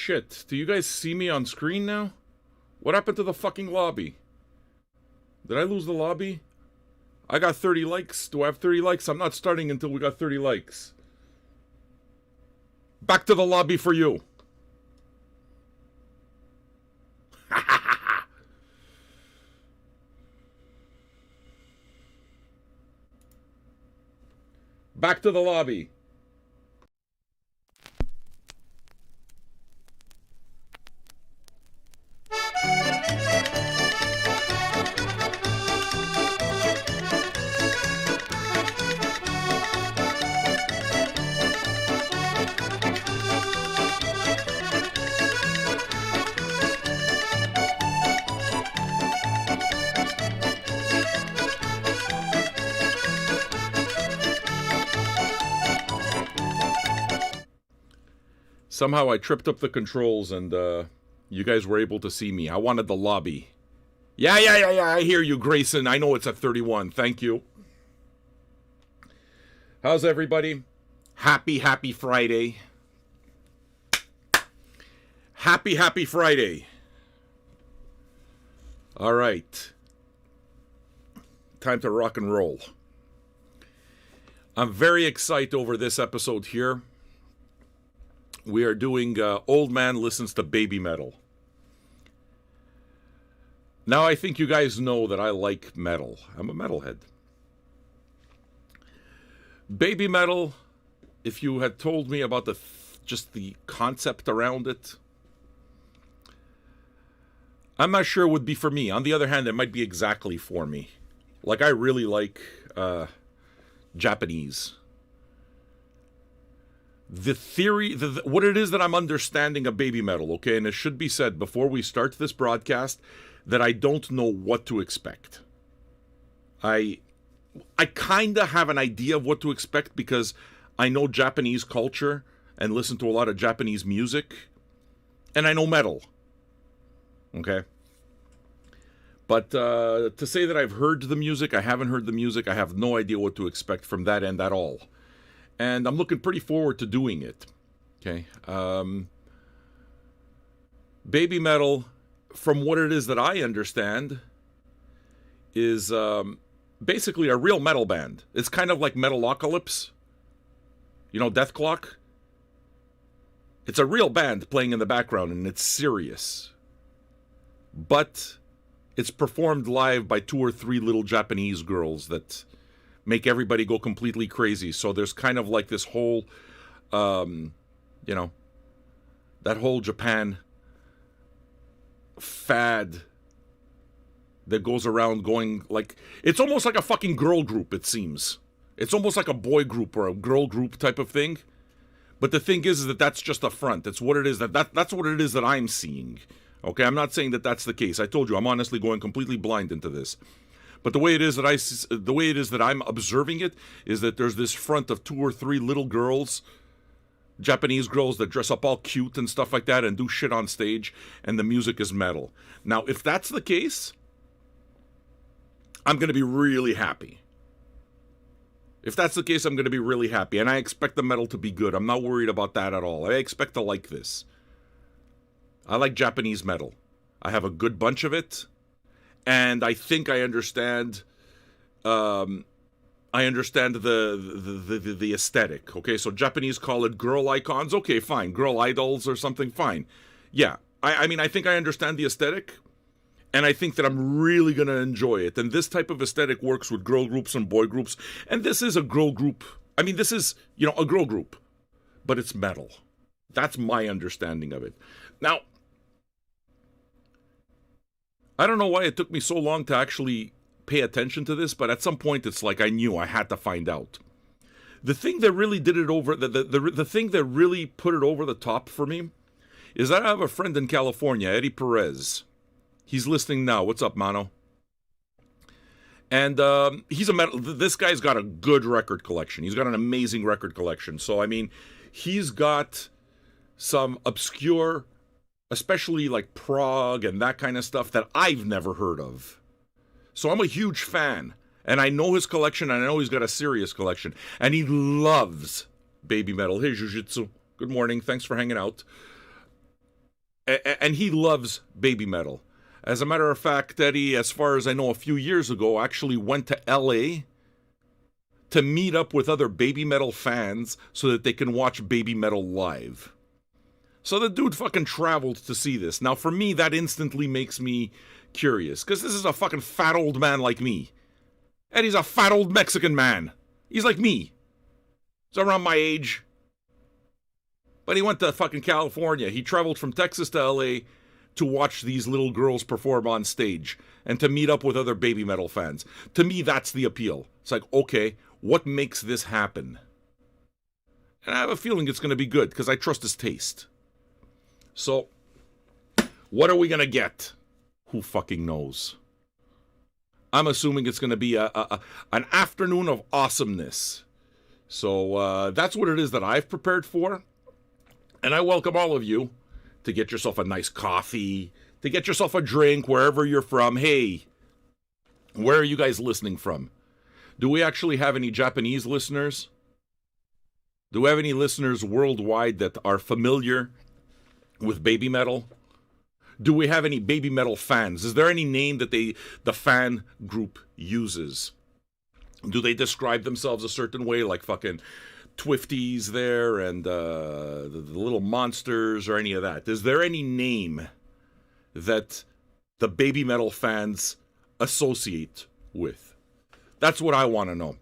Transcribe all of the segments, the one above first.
shit. Do you guys see me on screen now? What happened to the fucking lobby? Did I lose the lobby? I got 30 likes. Do I have 30 likes? I'm not starting until we got 30 likes. Back to the lobby for you. Back to the lobby. Somehow I tripped up the controls and you guys were able to see me. I wanted the lobby. Yeah, I hear you, Grayson. I know it's at 31. Thank you. How's everybody? Happy Friday. Happy Friday. All right. Time to rock and roll. I'm very excited over this episode here. We are doing Old Man Listens to Babymetal. Now, I think you guys know that I like metal. I'm a metalhead. Babymetal, if you had told me about just the concept around it, I'm not sure it would be for me. On the other hand, it might be exactly for me. Like, I really like Japanese. The theory, what it is that I'm understanding of Babymetal, okay, and it should be said before we start this broadcast that I don't know what to expect. I kind of have an idea of what to expect because I know Japanese culture and listen to a lot of Japanese music, and I know metal, okay? But to say that I've heard the music, I haven't heard the music, I have no idea what to expect from that end at all. And I'm looking pretty forward to doing it. Okay. Babymetal, from what it is that I understand, is basically a real metal band. It's kind of like Metalocalypse. You know, Death Clock? It's a real band playing in the background, and it's serious. But it's performed live by 2 or 3 little Japanese girls that make everybody go completely crazy. So there's kind of like this whole, that whole Japan fad that goes around going like, it's almost like a fucking girl group, it seems. It's almost like a boy group or a girl group type of thing. But the thing is that that's just a front. It's what it is that's what it is that I'm seeing. Okay, I'm not saying that that's the case. I told you, I'm honestly going completely blind into this. But the way it is that I'm observing it is that there's this front of 2 or 3 little girls, Japanese girls that dress up all cute and stuff like that and do shit on stage, and the music is metal. Now, if that's the case, I'm going to be really happy. If that's the case, I'm going to be really happy, and I expect the metal to be good. I'm not worried about that at all. I expect to like this. I like Japanese metal. I have a good bunch of it. And I think I understand. I understand the aesthetic. Okay, so Japanese call it girl icons. Okay, fine, girl idols or something. Fine, yeah. I mean, I think I understand the aesthetic, and I think that I'm really gonna enjoy it. And this type of aesthetic works with girl groups and boy groups. And this is a girl group. I mean, this is a girl group, but it's metal. That's my understanding of it. Now, I don't know why it took me so long to actually pay attention to this, but at some point it's like I knew I had to find out. The thing that really did it over, the thing that really put it over the top for me is that I have a friend in California, Eddie Perez. He's listening now. What's up, Mano? And he's a metal. This guy's got a good record collection. He's got an amazing record collection. So, I mean, he's got some obscure, especially like prog and that kind of stuff that I've never heard of. So I'm a huge fan, and I know his collection, and I know he's got a serious collection, and he loves Babymetal. Hey, Jiu-Jitsu. Good morning. Thanks for hanging out. And he loves Babymetal. As a matter of fact, Eddie, as far as I know, a few years ago, actually went to L.A. to meet up with other Babymetal fans so that they can watch Babymetal live. So the dude fucking traveled to see this. Now, for me, that instantly makes me curious, because this is a fucking fat old man like me. And he's a fat old Mexican man. He's like me. He's around my age. But he went to fucking California. He traveled from Texas to LA to watch these little girls perform on stage and to meet up with other Babymetal fans. To me, that's the appeal. It's like, okay, what makes this happen? And I have a feeling it's going to be good because I trust his taste. So, what are we going to get? Who fucking knows? I'm assuming it's going to be an afternoon of awesomeness. So, that's what it is that I've prepared for. And I welcome all of you to get yourself a nice coffee, to get yourself a drink wherever you're from. Hey, where are you guys listening from? Do we actually have any Japanese listeners? Do we have any listeners worldwide that are familiar with Babymetal? Do we have any Babymetal fans? Is there any name that the fan group uses? Do they describe themselves a certain way, like fucking Twifties there and the little monsters or any of that? Is there any name that the Babymetal fans associate with? That's what I want to know.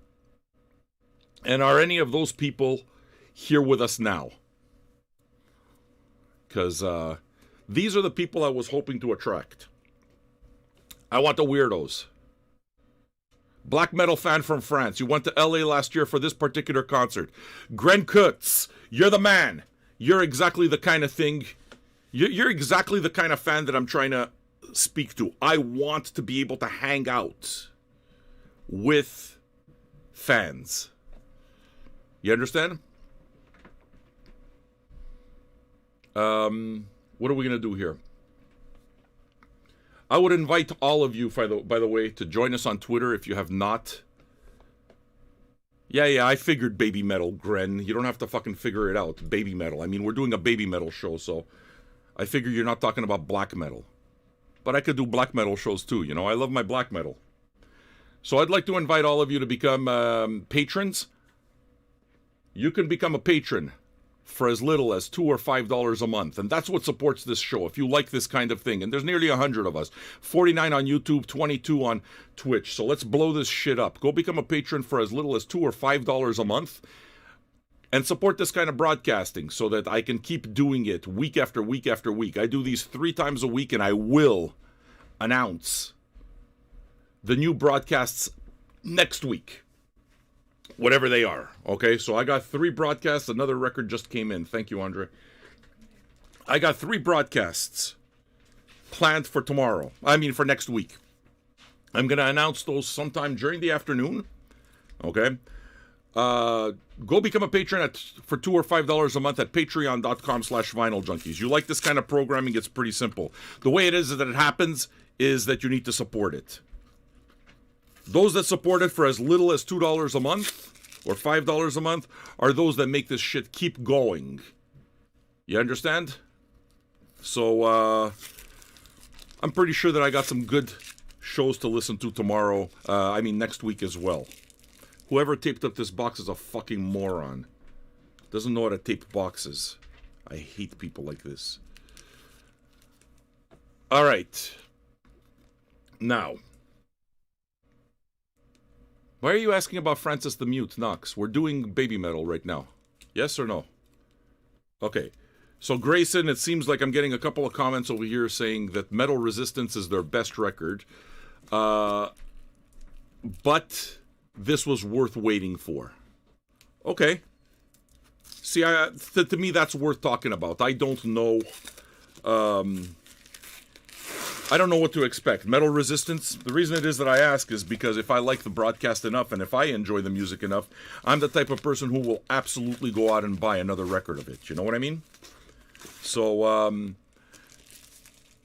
And are any of those people here with us now? Because these are the people I was hoping to attract. I want the weirdos. Black metal fan from France. You went to LA last year for this particular concert. Gren Kutz, you're the man. You're exactly the kind of thing. You're exactly the kind of fan that I'm trying to speak to. I want to be able to hang out with fans. You understand? What are we going to do here? I would invite all of you, by the way, to join us on Twitter if you have not. Yeah, I figured Babymetal, Gren. You don't have to fucking figure it out. Babymetal. I mean, we're doing a Babymetal show, so I figure you're not talking about black metal. But I could do black metal shows too, you know. I love my black metal. So I'd like to invite all of you to become patrons. You can become a patron for as little as $2 or $5 a month. And that's what supports this show, if you like this kind of thing. And there's nearly 100 of us. 49 on YouTube, 22 on Twitch. So let's blow this shit up. Go become a patron for as little as $2 or $5 a month. And support this kind of broadcasting so that I can keep doing it week after week after week. I do these 3 times a week, and I will announce the new broadcasts next week. Whatever they are, okay? So I got 3 broadcasts. Another record just came in. Thank you, Andre. I got 3 broadcasts planned for tomorrow. For next week. I'm going to announce those sometime during the afternoon, okay? Go become a patron for $2 or $5 a month at patreon.com/Vinyl Junkies. You like this kind of programming, it's pretty simple. The way it is that it happens is that you need to support it. Those that support it for as little as $2 a month or $5 a month are those that make this shit keep going. You understand? So, I'm pretty sure that I got some good shows to listen to tomorrow. Next week as well. Whoever taped up this box is a fucking moron. Doesn't know how to tape boxes. I hate people like this. All right. Now, why are you asking about Francis the Mute, Knox? We're doing Babymetal right now. Yes or no? Okay. So Grayson, it seems like I'm getting a couple of comments over here saying that Metal Resistance is their best record. But this was worth waiting for. Okay. See, to me, that's worth talking about. I don't know. I don't know what to expect. Metal Resistance, the reason it is that I ask is because if I like the broadcast enough and if I enjoy the music enough, I'm the type of person who will absolutely go out and buy another record of it. You know what I mean? So,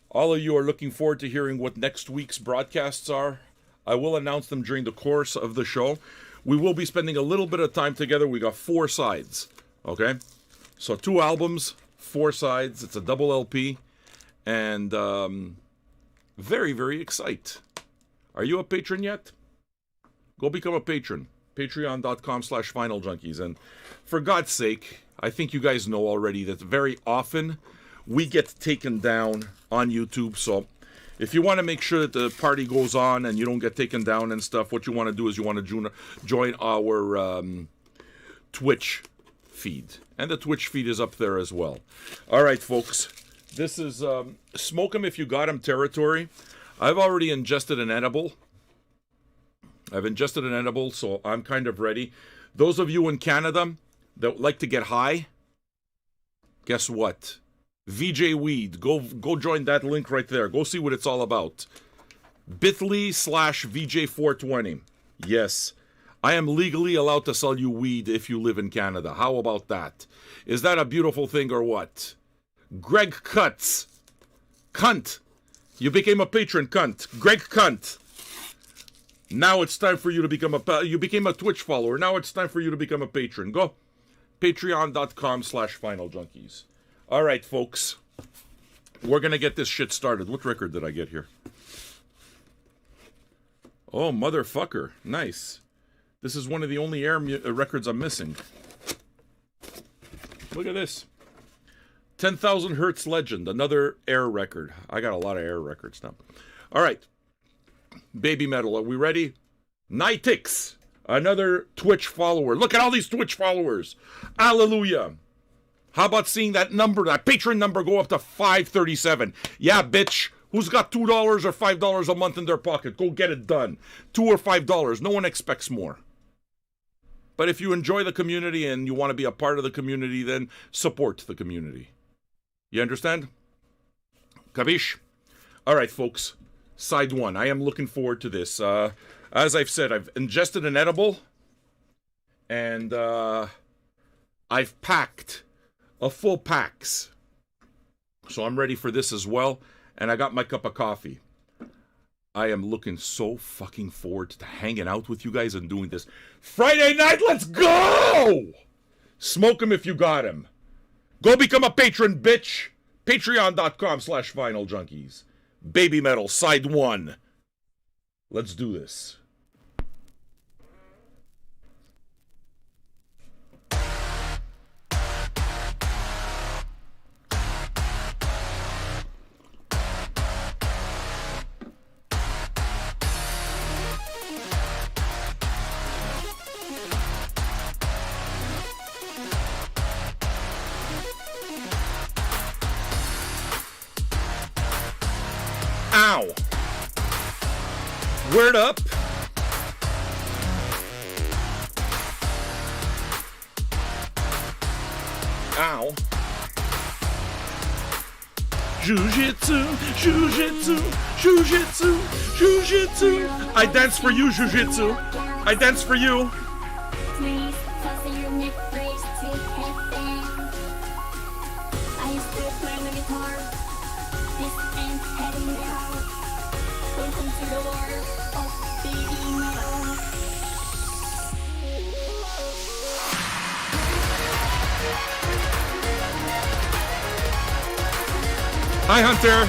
all of you are looking forward to hearing what next week's broadcasts are. I will announce them during the course of the show. We will be spending a little bit of time together. We got 4 sides, okay? So 2 albums, 4 sides. It's a double LP. And very, very excited. Are you a patron yet? Go become a patron. Patreon.com/FinalJunkies. And for God's sake, I think you guys know already that very often we get taken down on YouTube. So if you want to make sure that the party goes on and you don't get taken down and stuff, what you want to do is you want to join our Twitch feed. And the Twitch feed is up there as well. All right, folks. This is Smoke 'em if you got 'em territory. I've already ingested an edible. So I'm kind of ready. Those of you in Canada that like to get high, guess what? VJ Weed. Go join that link right there. Go see what it's all about. bit.ly/VJ420. Yes. I am legally allowed to sell you weed if you live in Canada. How about that? Is that a beautiful thing or what? Greg Cuts. Cunt. You became a patron, cunt. Greg Cunt. Now it's time for you to become you became a Twitch follower. Now it's time for you to become a patron. Go. Patreon.com/FinalJunkies. All right, folks. We're going to get this shit started. What record did I get here? Oh, motherfucker. Nice. This is one of the only Air records I'm missing. Look at this. 10,000 Hertz Legend. Another Air record. I got a lot of Air records now. All right. Babymetal. Are we ready? Nitix. Another Twitch follower. Look at all these Twitch followers. Hallelujah. How about seeing that number, that patron number, go up to 537? Yeah, bitch. Who's got $2 or $5 a month in their pocket? Go get it done. $2 or $5. No one expects more. But if you enjoy the community and you want to be a part of the community, then support the community. You understand? Kavish? All right, folks. Side one. I am looking forward to this. As I've said, I've ingested an edible. And I've packed a full packs. So I'm ready for this as well. And I got my cup of coffee. I am looking so fucking forward to hanging out with you guys and doing this. Friday night, let's go! Smoke 'em if you got 'em. Go become a patron, bitch. Patreon.com/FinalJunkies. Babymetal, side one. Let's do this. Ow! Word up! Ow! Jiu-jitsu, jiu-jitsu, jiu-jitsu, jiu-jitsu. I dance for you, jiu-jitsu. I dance for you. Please fasten your neck brace to heaven. I used to play the guitar. This ain't heading out. Welcome to the world of Babymetal. Hi, Hunter.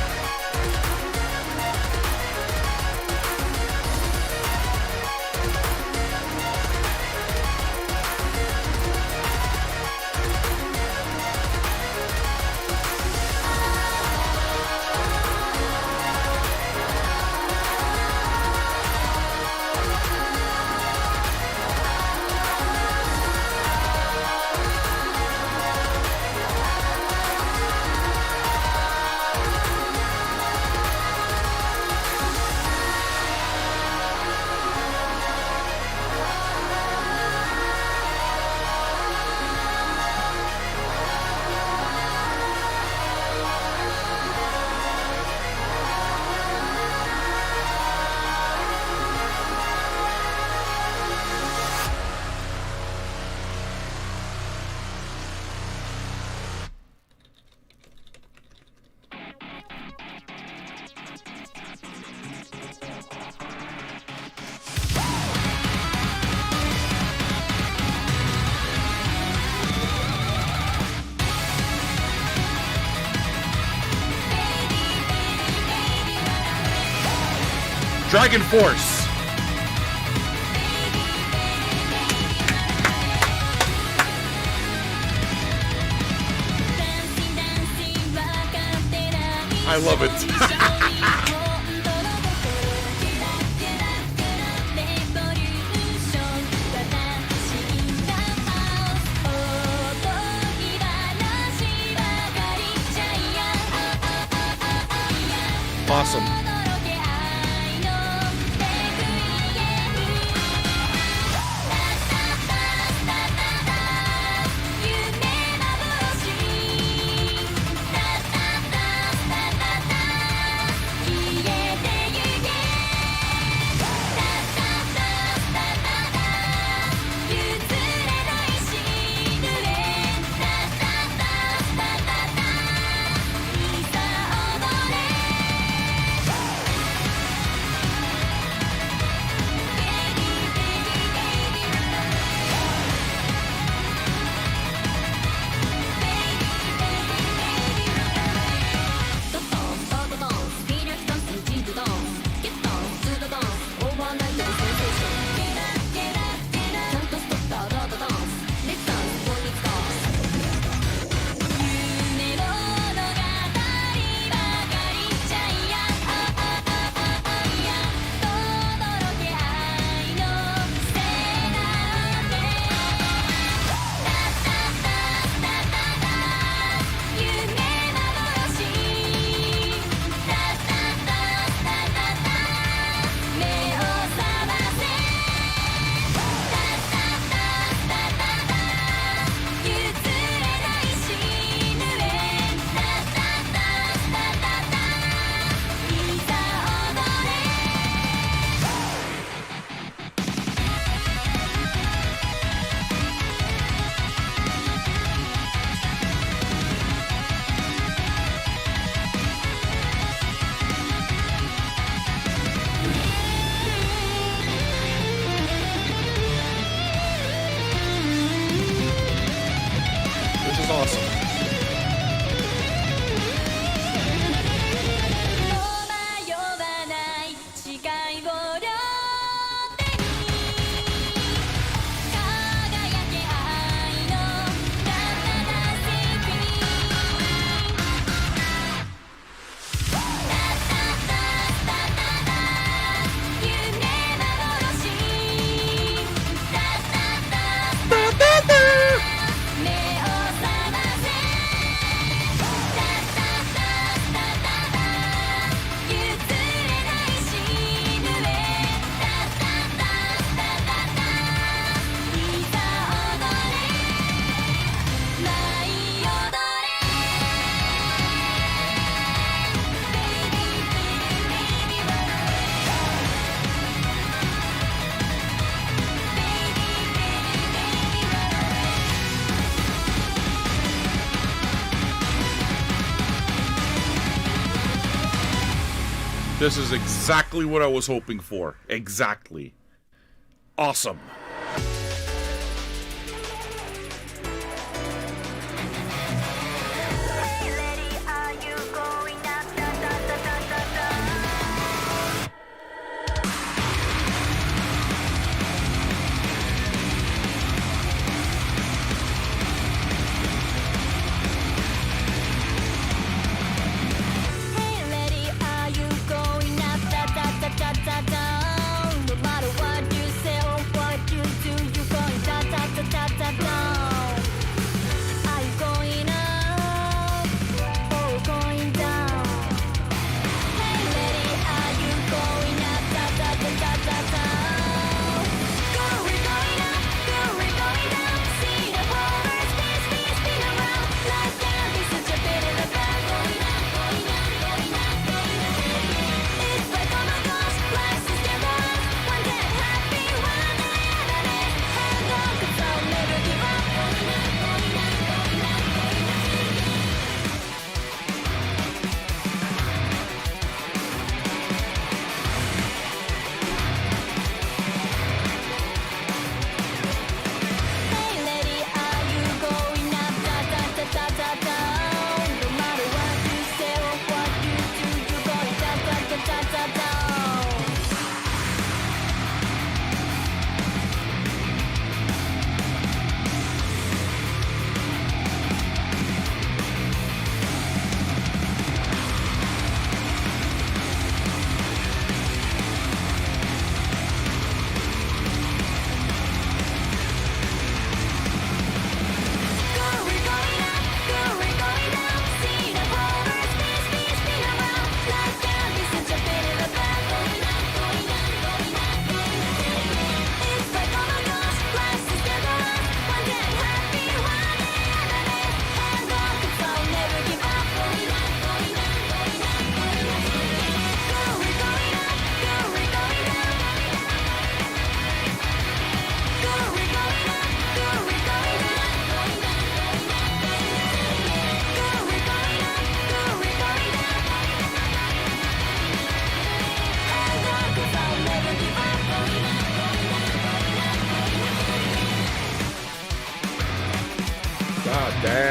Dragon Force. I love it. Awesome. Awesome. This is exactly what I was hoping for. Exactly. Awesome. No matter what you say or what you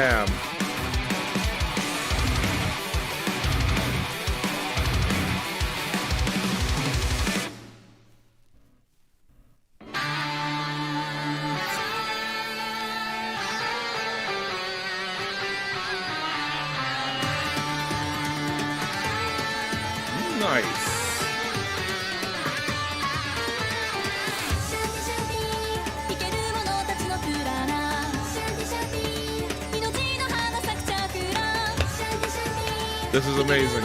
Damn. Nice. This is amazing.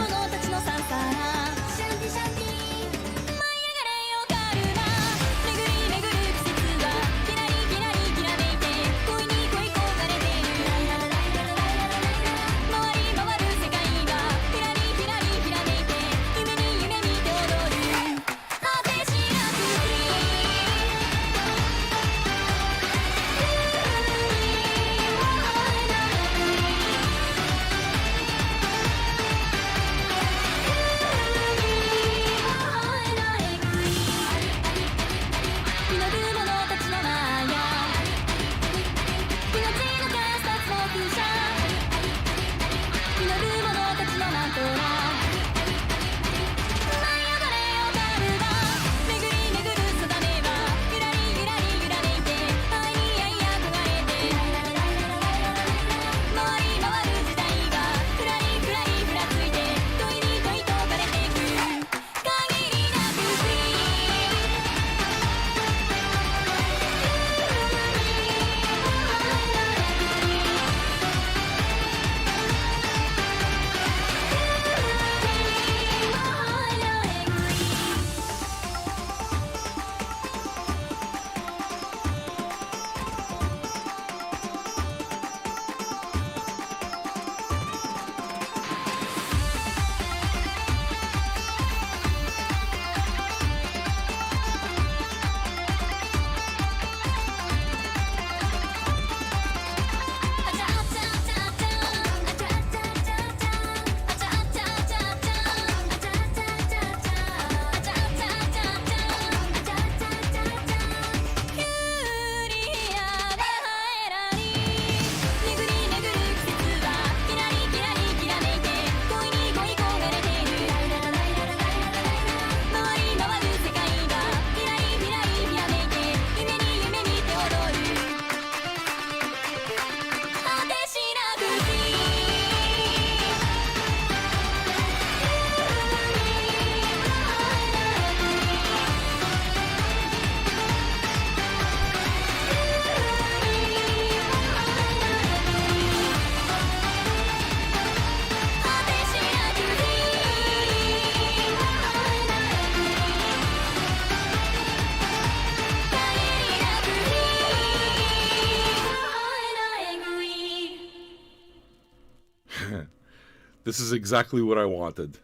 This is exactly what I wanted.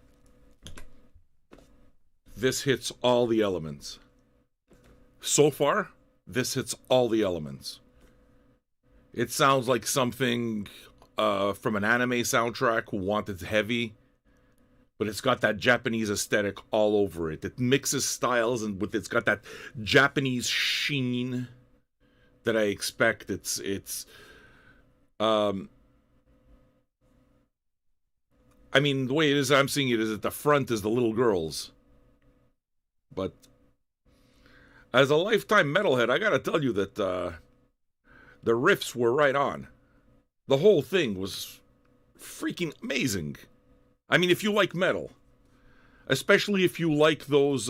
This hits all the elements. So far, this hits all the elements. It sounds like something from an anime soundtrack who wanted heavy, but it's got that Japanese aesthetic all over it. It mixes styles, and it's got that Japanese sheen that I expect. I mean, the way it is, I'm seeing it is at the front is the little girls. But as a lifetime metalhead, I gotta tell you that the riffs were right on. The whole thing was freaking amazing. I mean, if you like metal, especially if you like those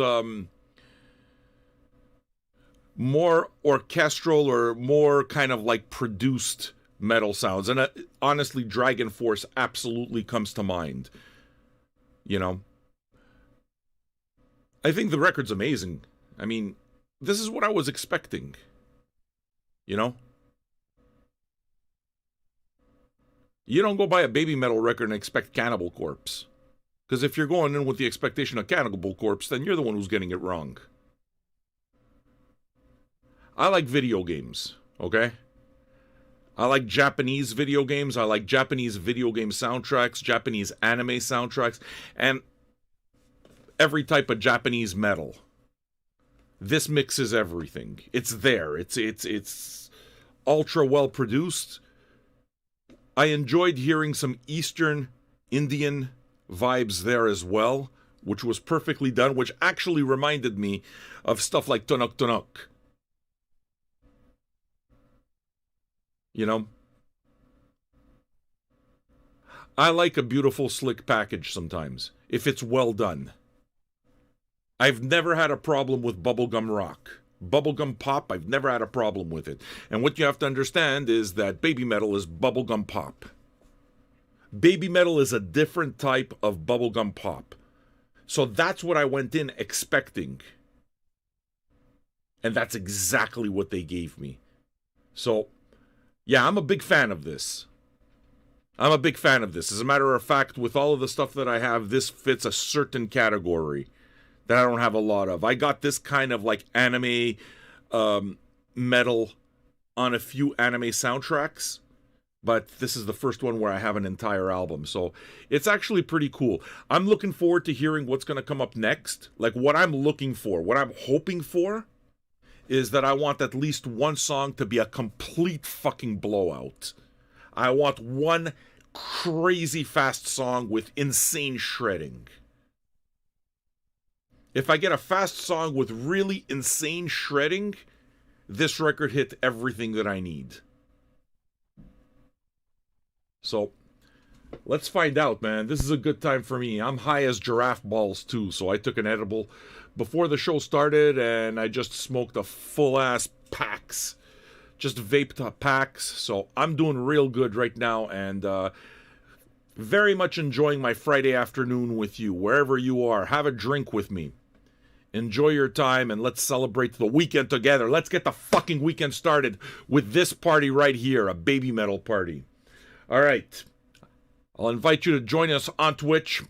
more orchestral or more kind of like produced metal sounds, and honestly, Dragon Force absolutely comes to mind. You know, I think the record's amazing. I mean, this is what I was expecting. You know, you don't go buy a Babymetal record and expect Cannibal Corpse, because if you're going in with the expectation of Cannibal Corpse, then you're the one who's getting it wrong. I like video games, okay? I like Japanese video games. I like Japanese video game soundtracks, Japanese anime soundtracks, and every type of Japanese metal. This mixes everything. It's there. It's ultra well produced. I enjoyed hearing some Eastern Indian vibes there as well, which was perfectly done, which actually reminded me of stuff like Tunuk Tunuk. You know? I like a beautiful, slick package sometimes, if it's well done. I've never had a problem with bubblegum rock. Bubblegum pop, I've never had a problem with it. And what you have to understand is that Babymetal is bubblegum pop. Babymetal is a different type of bubblegum pop. So that's what I went in expecting. And that's exactly what they gave me. So, yeah, I'm a big fan of this. I'm a big fan of this. As a matter of fact, with all of the stuff that I have, this fits a certain category that I don't have a lot of. I got this kind of like anime metal on a few anime soundtracks, but this is the first one where I have an entire album. So it's actually pretty cool. I'm looking forward to hearing what's going to come up next. Like what I'm looking for, what I'm hoping for is that I want at least one song to be a complete fucking blowout. I want one crazy fast song with insane shredding. If I get a fast song with really insane shredding, this record hit everything that I need. So, let's find out, man. This is a good time for me. I'm high as giraffe balls, too, so I took an edible before the show started, and I just smoked a full-ass packs. Just vaped packs, so I'm doing real good right now, and very much enjoying my Friday afternoon with you, wherever you are. Have a drink with me. Enjoy your time, and let's celebrate the weekend together. Let's get the fucking weekend started with this party right here, a Babymetal party. All right. I'll invite you to join us on Twitch,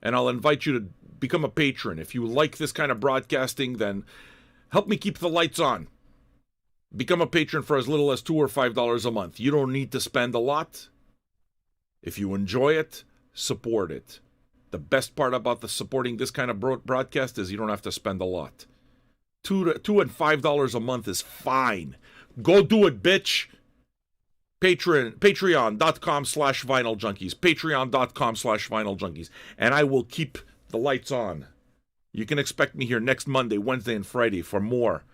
and I'll invite you to become a patron. If you like this kind of broadcasting, then help me keep the lights on. Become a patron for as little as $2 or $5 a month. You don't need to spend a lot. If you enjoy it, support it. The best part about supporting this kind of broadcast is you don't have to spend a lot. $2 and $5 a month is fine. Go do it, bitch. Patreon.com/Vinyl Junkies. Patreon.com/Vinyl Junkies. And I will keep the lights on. You can expect me here next Monday, Wednesday, and Friday for more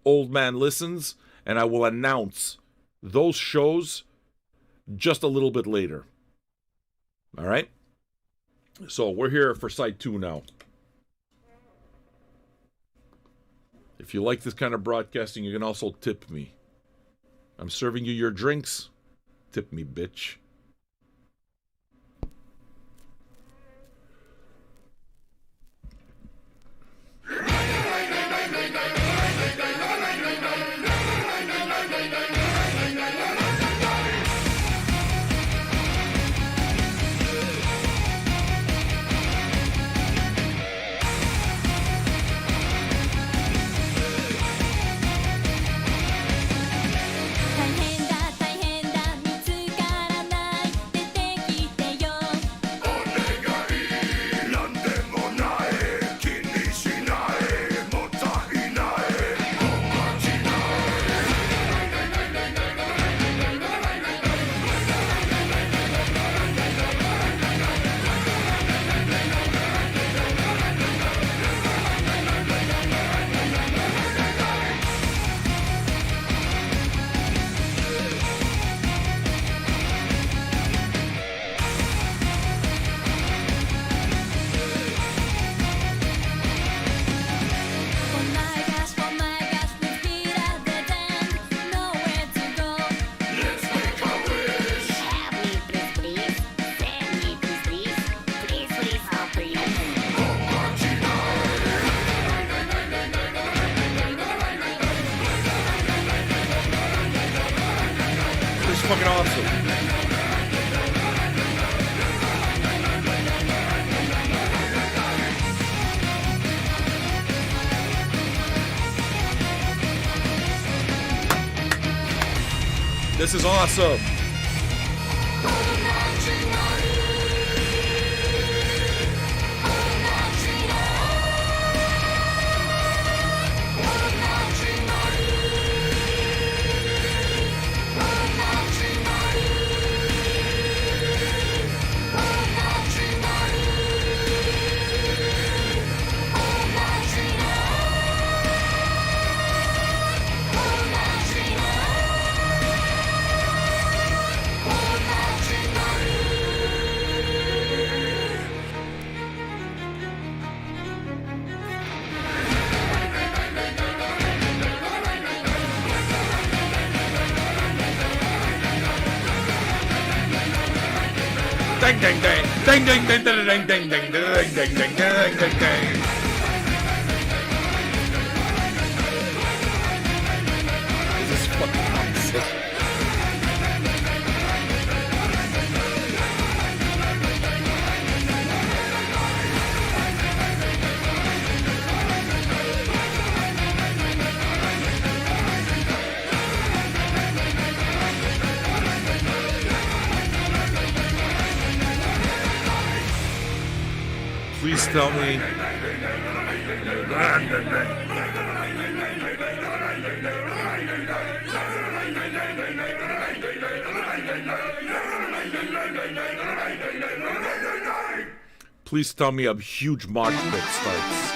Old Man Listens. And I will announce those shows just a little bit later. All right? So we're here for side 2 now. If you like this kind of broadcasting, you can also tip me. I'm serving you your drinks. Tip me, bitch. Fucking awesome. This is awesome. ding ding ding ding ding ding ding ding ding ding ding ding ding ding ding ding. This is fucking sick. Please tell me. Please tell me a huge mosh pit starts.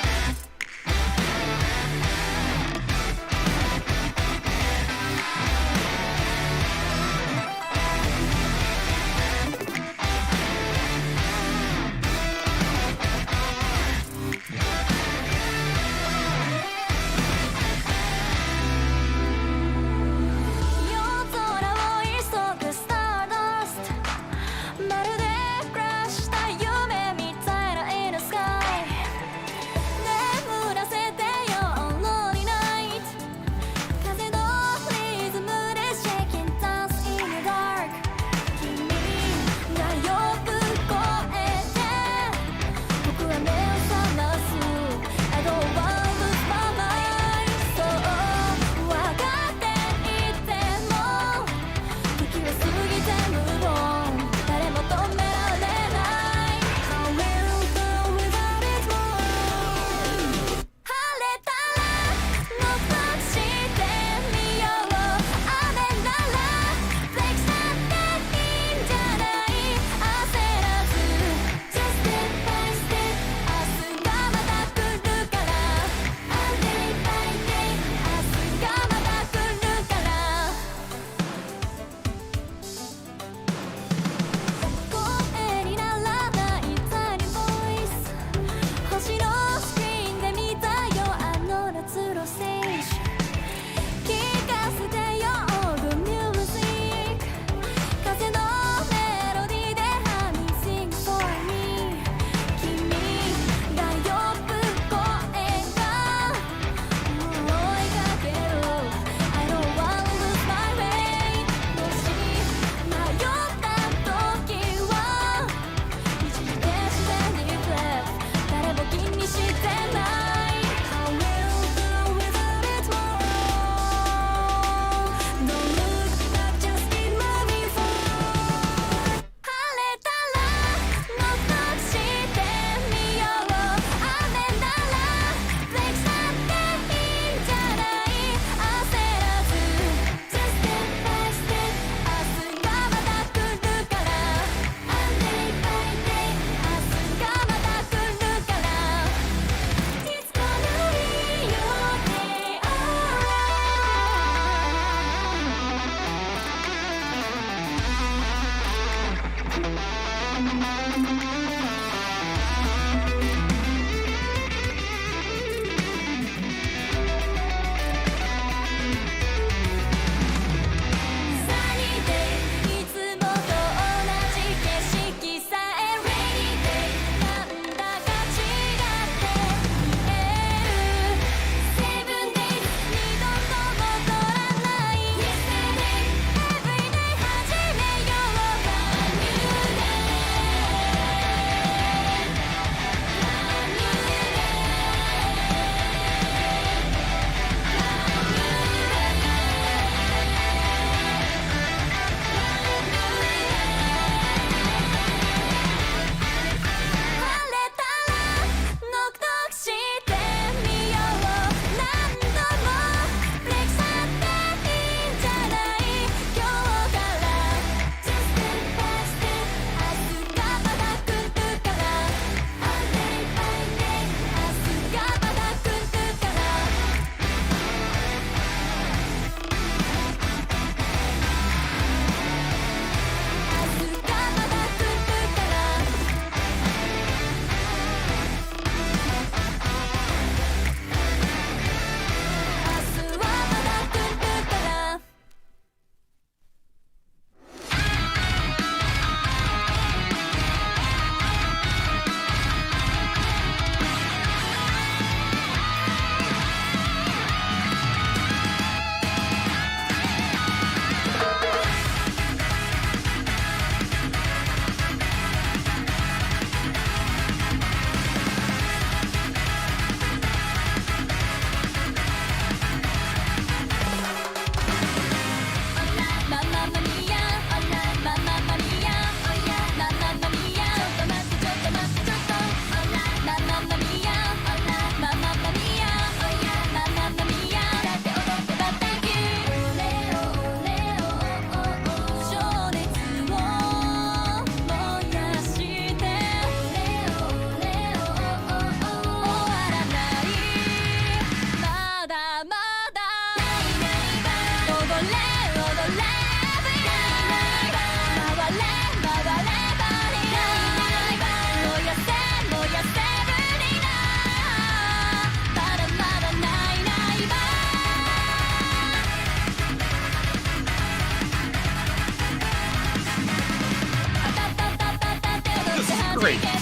great.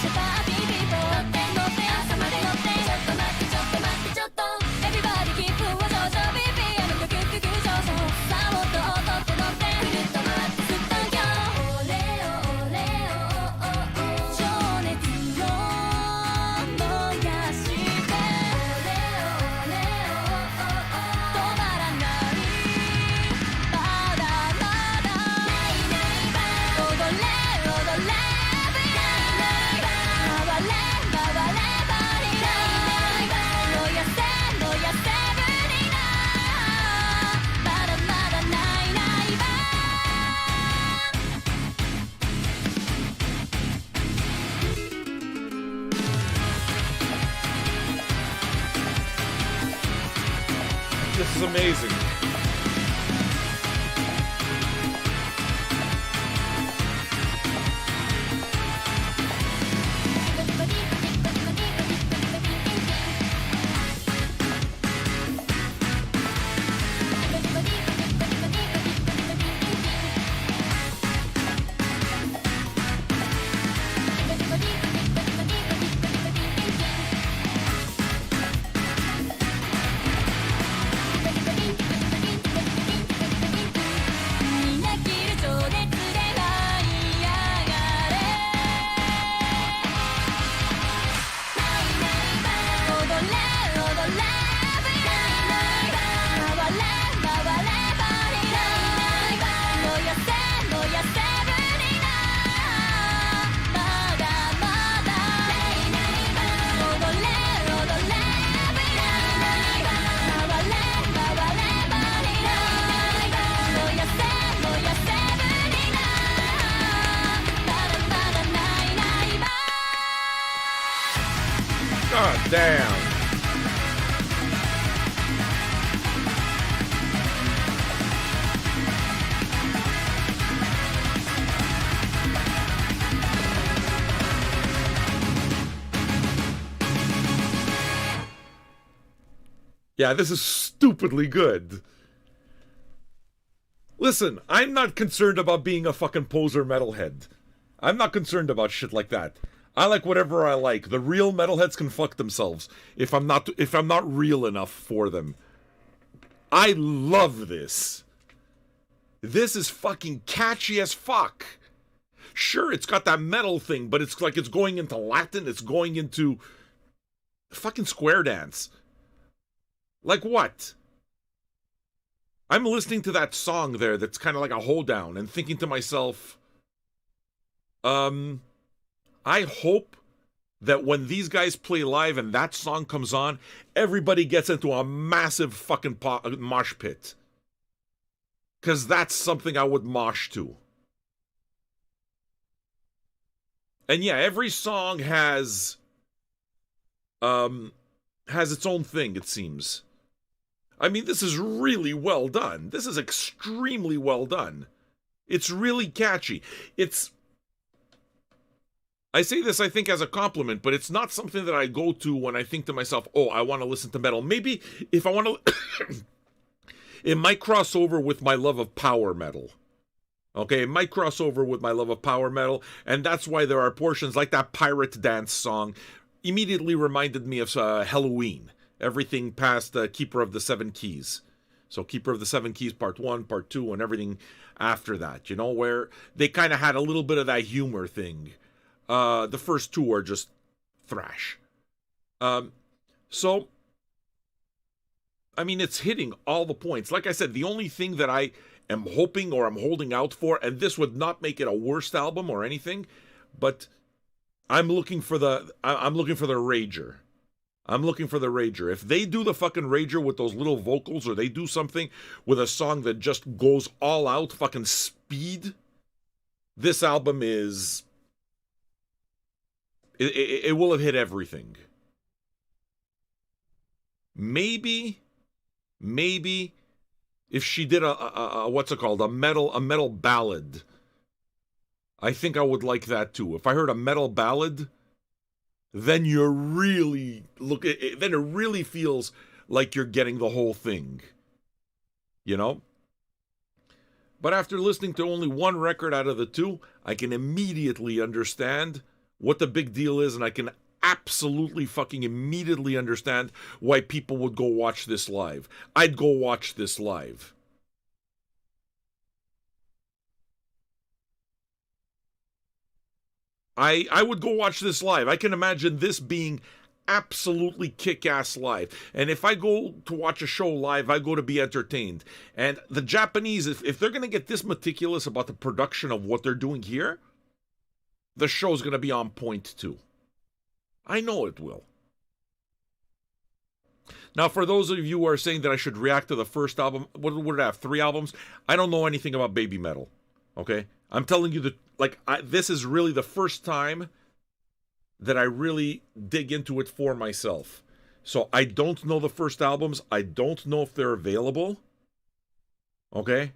This is amazing. God damn. Yeah, this is stupidly good. Listen, I'm not concerned about being a fucking poser metalhead. I'm not concerned about shit like that. I like whatever I like. The real metalheads can fuck themselves if I'm not real enough for them. I love this. This is fucking catchy as fuck. Sure, it's got that metal thing, but it's like it's going into Latin, it's going into fucking square dance. Like what? I'm listening to that song there that's kind of like a hold down and thinking to myself, I hope that when these guys play live and that song comes on, everybody gets into a massive fucking mosh pit. Because that's something I would mosh to. And yeah, every song has its own thing, it seems. I mean, this is really well done. This is extremely well done. It's really catchy. I say this, I think, as a compliment, but it's not something that I go to when I think to myself, oh, I want to listen to metal. Maybe if I want to... it might cross over with my love of power metal. Okay, it might cross over with my love of power metal, and that's why there are portions like that pirate dance song immediately reminded me of Halloween. Everything past Keeper of the Seven Keys. So Keeper of the Seven Keys Part 1, Part 2, and everything after that, you know, where they kind of had a little bit of that humor thing. The first two are just thrash. So, I mean, it's hitting all the points. Like I said, the only thing that I am hoping or I'm holding out for, and this would not make it a worst album or anything, but I'm looking for the Rager. I'm looking for the Rager. If they do the fucking Rager with those little vocals, or they do something with a song that just goes all out, fucking speed, this album is... It will have hit everything. Maybe if she did a what's it called, a metal ballad, I think I would like that too. If I heard a metal ballad, then you're really then it really feels like you're getting the whole thing, you know? But after listening to only one record out of the two, I can immediately understand what the big deal is, and I can absolutely fucking immediately understand why people would go watch this live. I'd go watch this live. I would go watch this live. I can imagine this being absolutely kick-ass live. And if I go to watch a show live, I go to be entertained. And the Japanese, if they're going to get this meticulous about the production of what they're doing here, the show's going to be on point too. I know it will. Now, for those of you who are saying that I should react to the first album, what would it have, 3 albums? I don't know anything about Babymetal, okay? I'm telling you that, this is really the first time that I really dig into it for myself. So I don't know the first albums. I don't know if they're available, okay?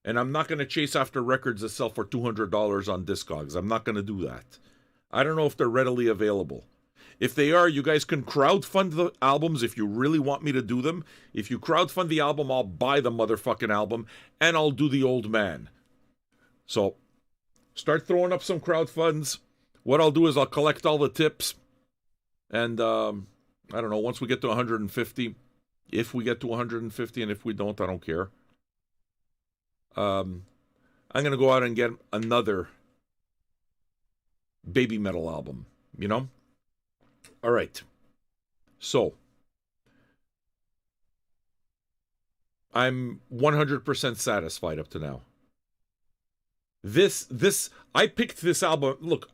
And I'm not going to chase after records that sell for $200 on Discogs. I'm not going to do that. I don't know if they're readily available. If they are, you guys can crowdfund the albums if you really want me to do them. If you crowdfund the album, I'll buy the motherfucking album, and I'll do The Old Man. So, start throwing up some crowdfunds. What I'll do is I'll collect all the tips, and, I don't know, once we get to 150, if we get to 150, and if we don't, I don't care. I'm going to go out and get another Babymetal album, you know? All right. So, I'm 100% satisfied up to now. I picked this album. Look,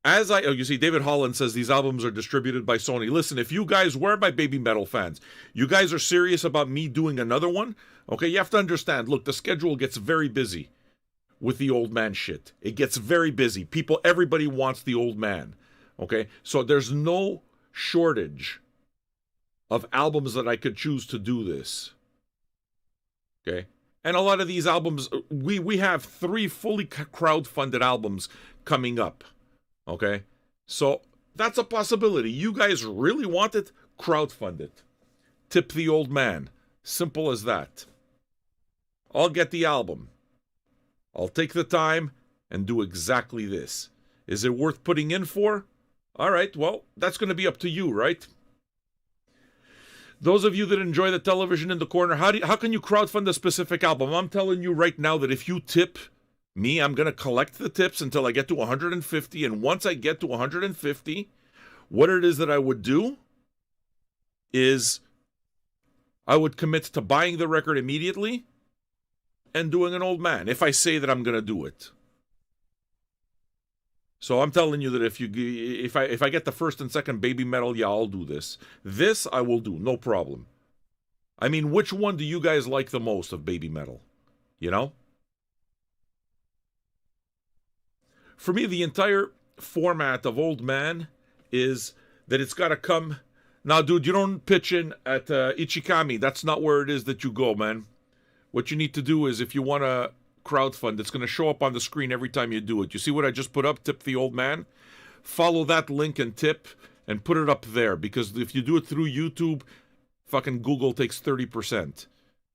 you see, David Holland says these albums are distributed by Sony. Listen, if you guys were my Babymetal fans, you guys are serious about me doing another one, okay, you have to understand, look, the schedule gets very busy with the Old Man shit. It gets very busy. Everybody wants the Old Man, okay? So there's no shortage of albums that I could choose to do this, okay? And a lot of these albums, we have 3 fully crowdfunded albums coming up, okay? So that's a possibility. You guys really want it? Crowdfund it. Tip the Old Man. Simple as that. I'll get the album. I'll take the time and do exactly this. Is it worth putting in for? All right, well, that's going to be up to you, right? Those of you that enjoy the television in the corner, how can you crowdfund a specific album? I'm telling you right now that if you tip me, I'm going to collect the tips until I get to 150. And once I get to 150, what it is that I would do is I would commit to buying the record immediately and doing an Old Man, if I say that I'm going to do it. So I'm telling you that if I get the first and second Babymetal, yeah, I'll do this. This I will do, no problem. I mean, which one do you guys like the most of Babymetal? You know? For me, the entire format of Old Man is that it's got to come... Now, dude, you don't pitch in at Ichikami. That's not where it is that you go, man. What you need to do is, if you want to crowdfund, it's going to show up on the screen every time you do it. You see what I just put up, Tip the Old Man? Follow that link and tip and put it up there, because if you do it through YouTube, fucking Google takes 30%.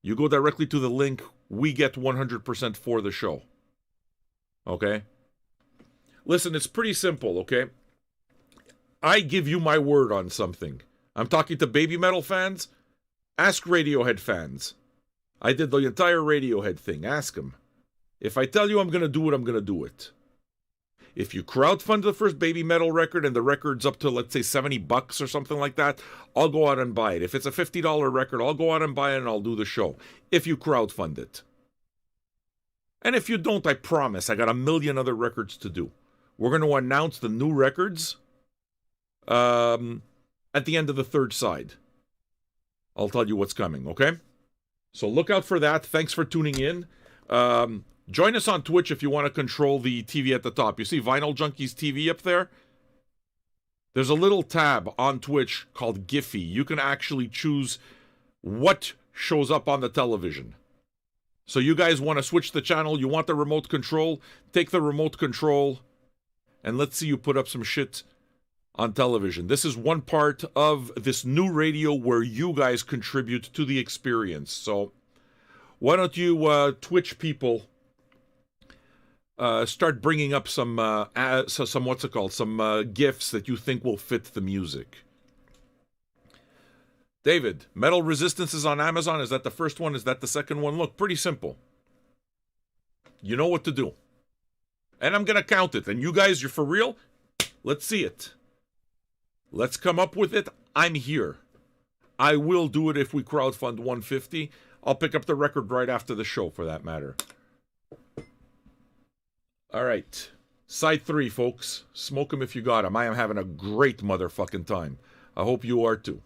You go directly to the link, we get 100% for the show. Okay? Listen, it's pretty simple, okay? I give you my word on something. I'm talking to Babymetal fans. Ask Radiohead fans. I did the entire Radiohead thing. Ask them. If I tell you I'm going to do it, I'm going to do it. If you crowdfund the first Babymetal record and the record's up to, let's say, $70 or something like that, I'll go out and buy it. If it's a $50 record, I'll go out and buy it and I'll do the show. If you crowdfund it. And if you don't, I promise, I got a million other records to do. We're going to announce the new records at the end of the third side. I'll tell you what's coming, okay? So look out for that. Thanks for tuning in. Join us on Twitch if you want to control the TV at the top. You see Vinyl Junkies TV up there? There's a little tab on Twitch called Giphy. You can actually choose what shows up on the television. So you guys want to switch the channel, you want the remote control, take the remote control, and let's see you put up some shit on television. This is one part of this new radio where you guys contribute to the experience. So why don't you Twitch people start bringing up some what's it called? Some gifts that you think will fit the music. David, Metal Resistance is on Amazon. Is that the first one? Is that the second one? Look, pretty simple. You know what to do. And I'm going to count it. And you guys, you're for real? Let's see it. Let's come up with it. I'm here. I will do it if we crowdfund 150. I'll pick up the record right after the show, for that matter. All right. Side 3, folks. Smoke 'em if you got 'em. I am having a great motherfucking time. I hope you are too.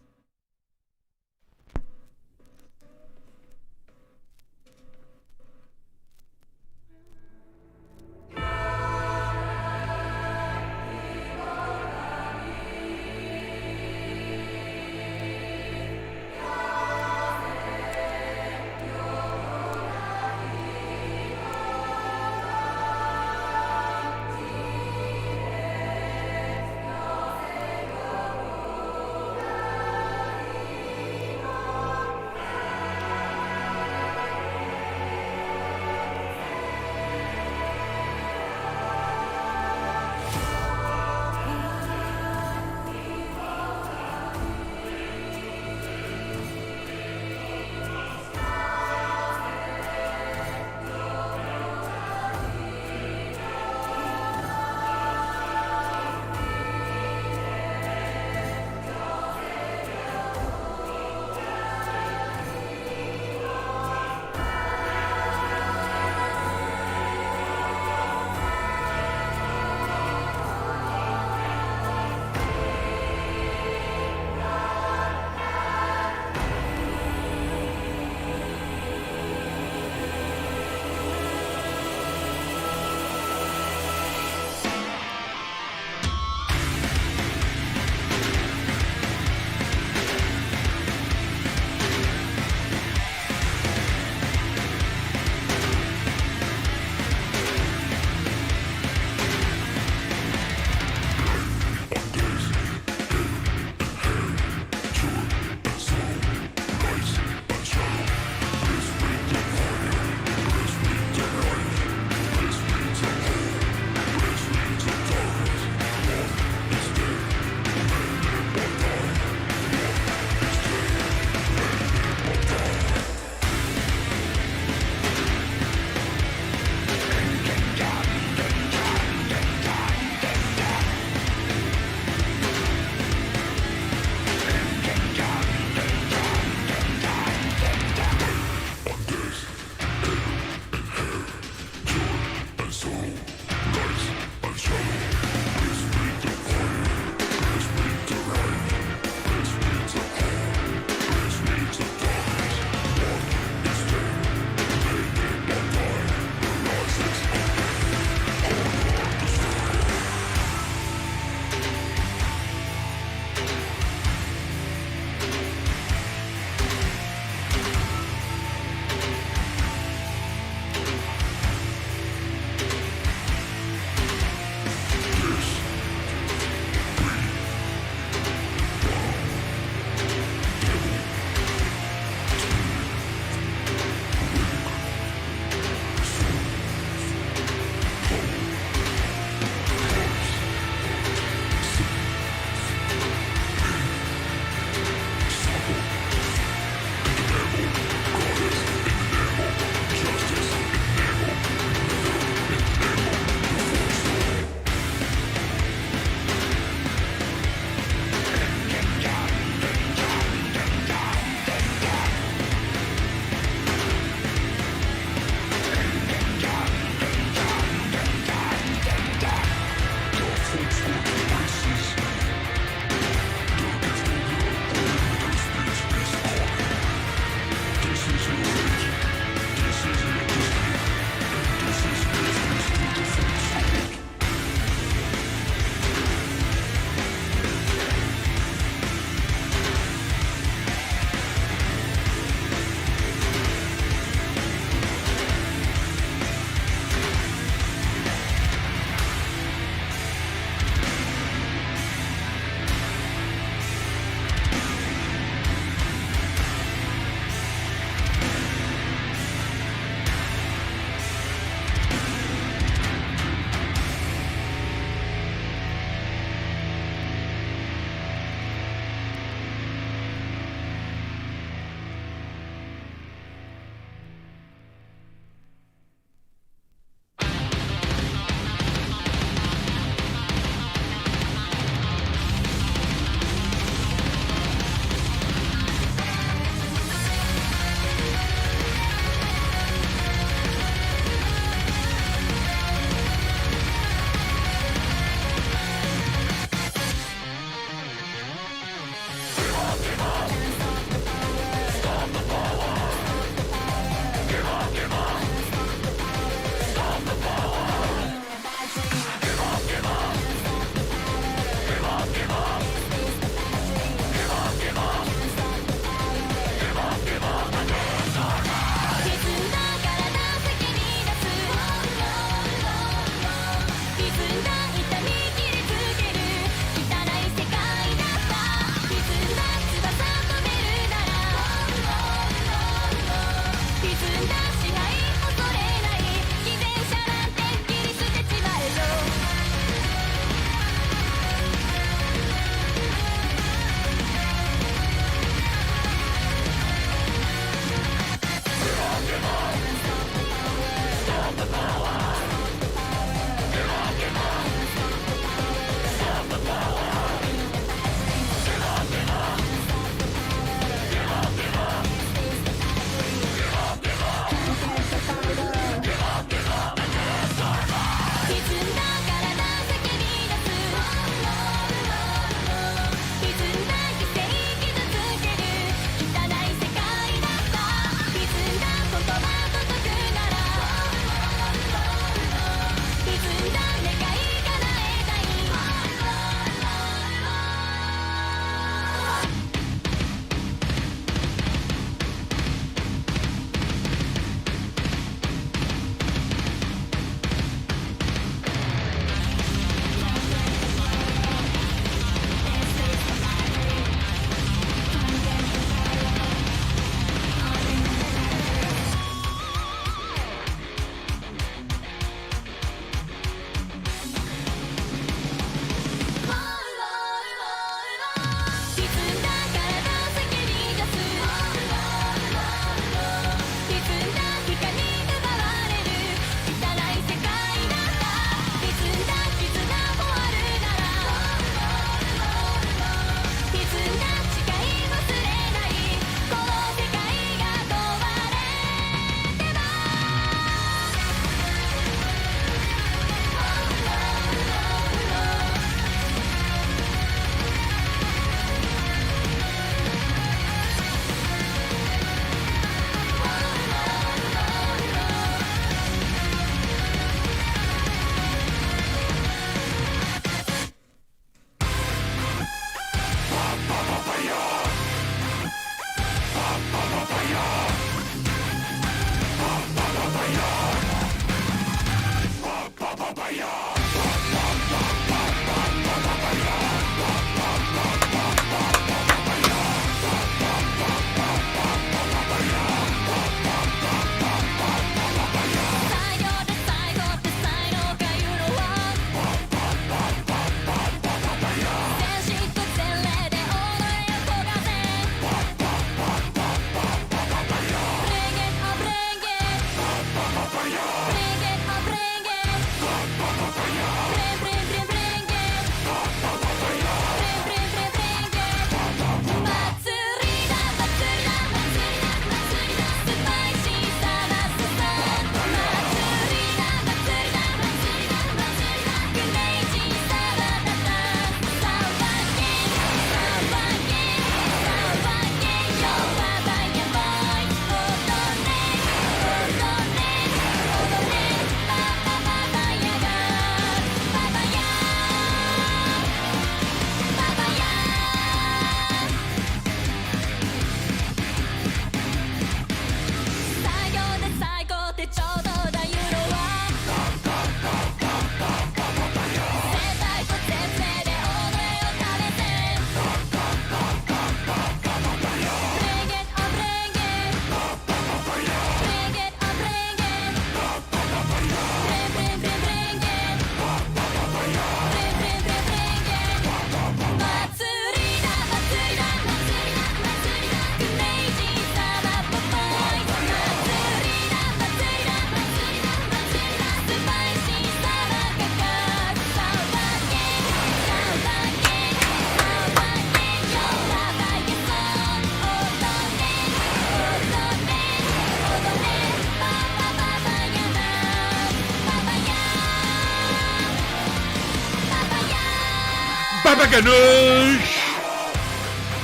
Baba Ganoush!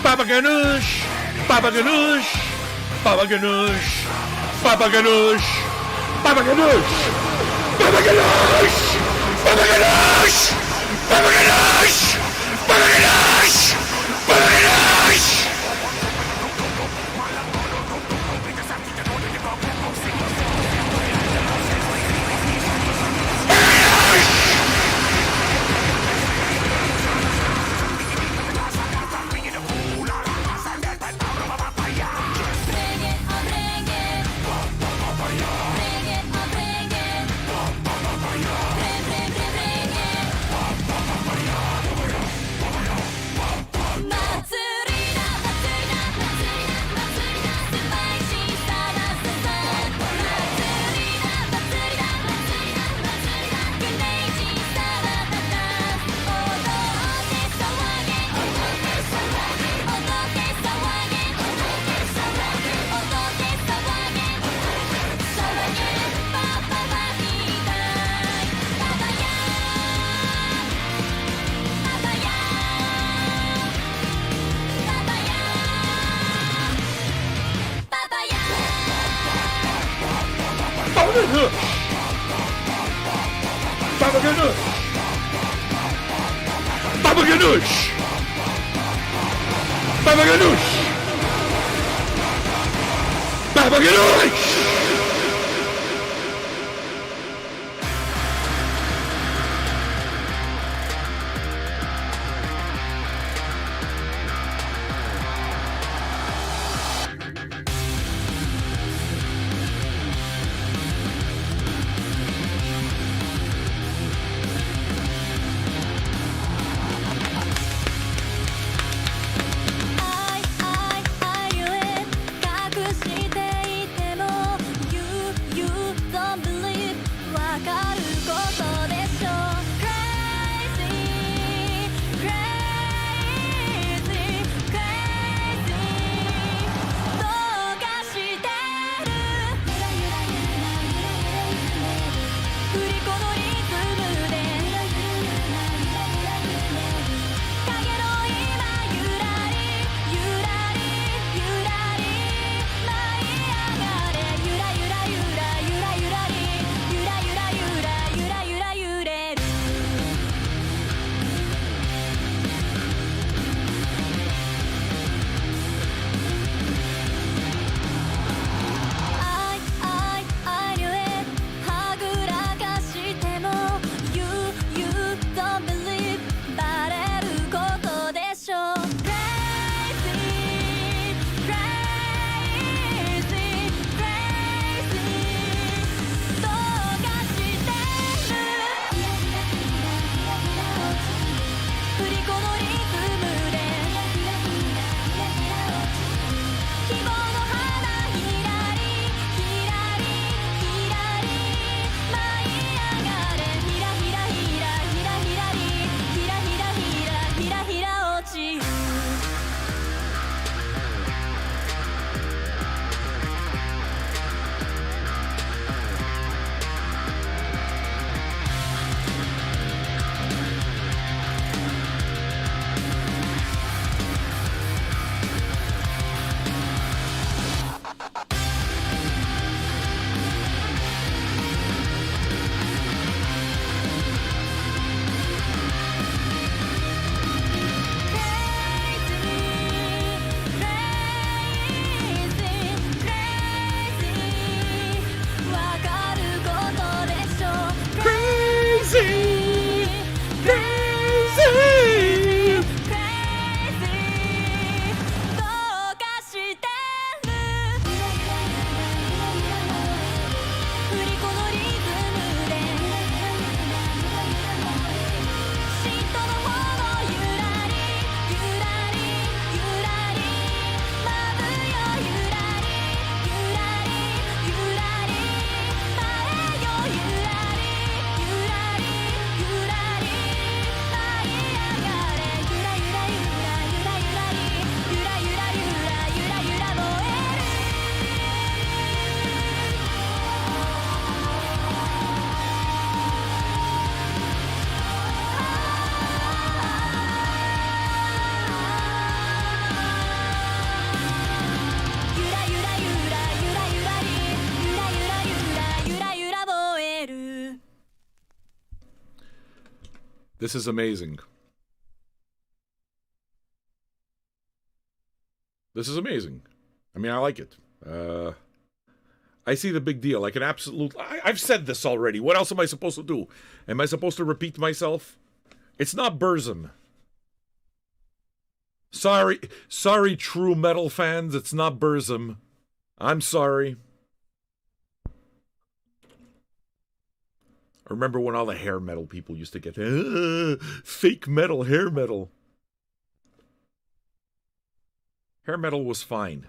Baba Ganoush! Baba Ganoush! Baba Ganoush! Baba Ganoush! Baba Ganoush! Baba Ganoush! Baba Ganoush! Baba Ganoush! Baba Ganoush! Baba Ganoush! Baba Ganoush! Baba Ganoush! Baba Ganoush! Baba Ganoush! This is amazing. This is amazing. I mean, I like it. I see the big deal. Like an absolute... I've said this already. What else am I supposed to do? Am I supposed to repeat myself? It's not Burzum. Sorry, true metal fans. It's not Burzum. I'm sorry. I remember when all the hair metal people used to get fake metal, hair metal. Hair metal was fine.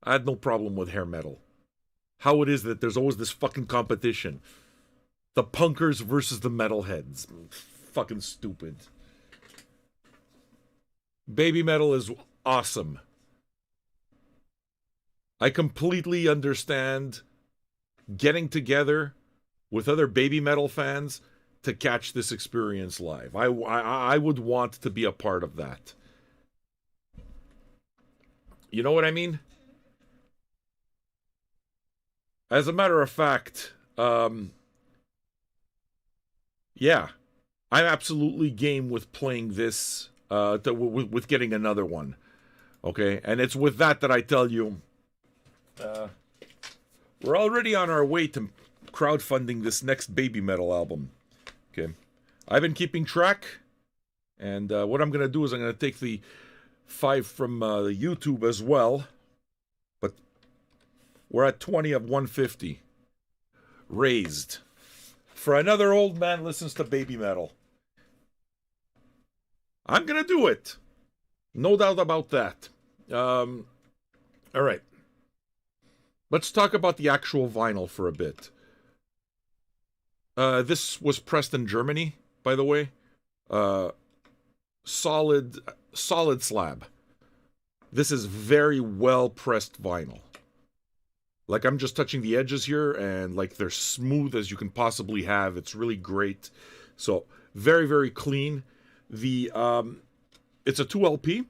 I had no problem with hair metal. How it is that there's always this fucking competition. The punkers versus the metalheads. Fucking stupid. Babymetal is awesome. I completely understand getting together with other Babymetal fans to catch this experience live. I would want to be a part of that. You know what I mean? As a matter of fact, yeah, I'm absolutely game with playing this, with getting another one. Okay, and it's with that I tell you, we're already on our way to crowdfunding this next Babymetal album. Okay, I've been keeping track, and what I'm going to do is I'm going to take the 5 from YouTube as well, but we're at 20 of 150 raised for another old man listens to Babymetal. I'm gonna do it, no doubt about that. All right, let's talk about the actual vinyl for a bit. This was pressed in Germany, by the way. Solid slab. This is very well pressed vinyl. Like, I'm just touching the edges here, and like they're smooth as you can possibly have. It's really great. So very, very clean. The it's a 2LP,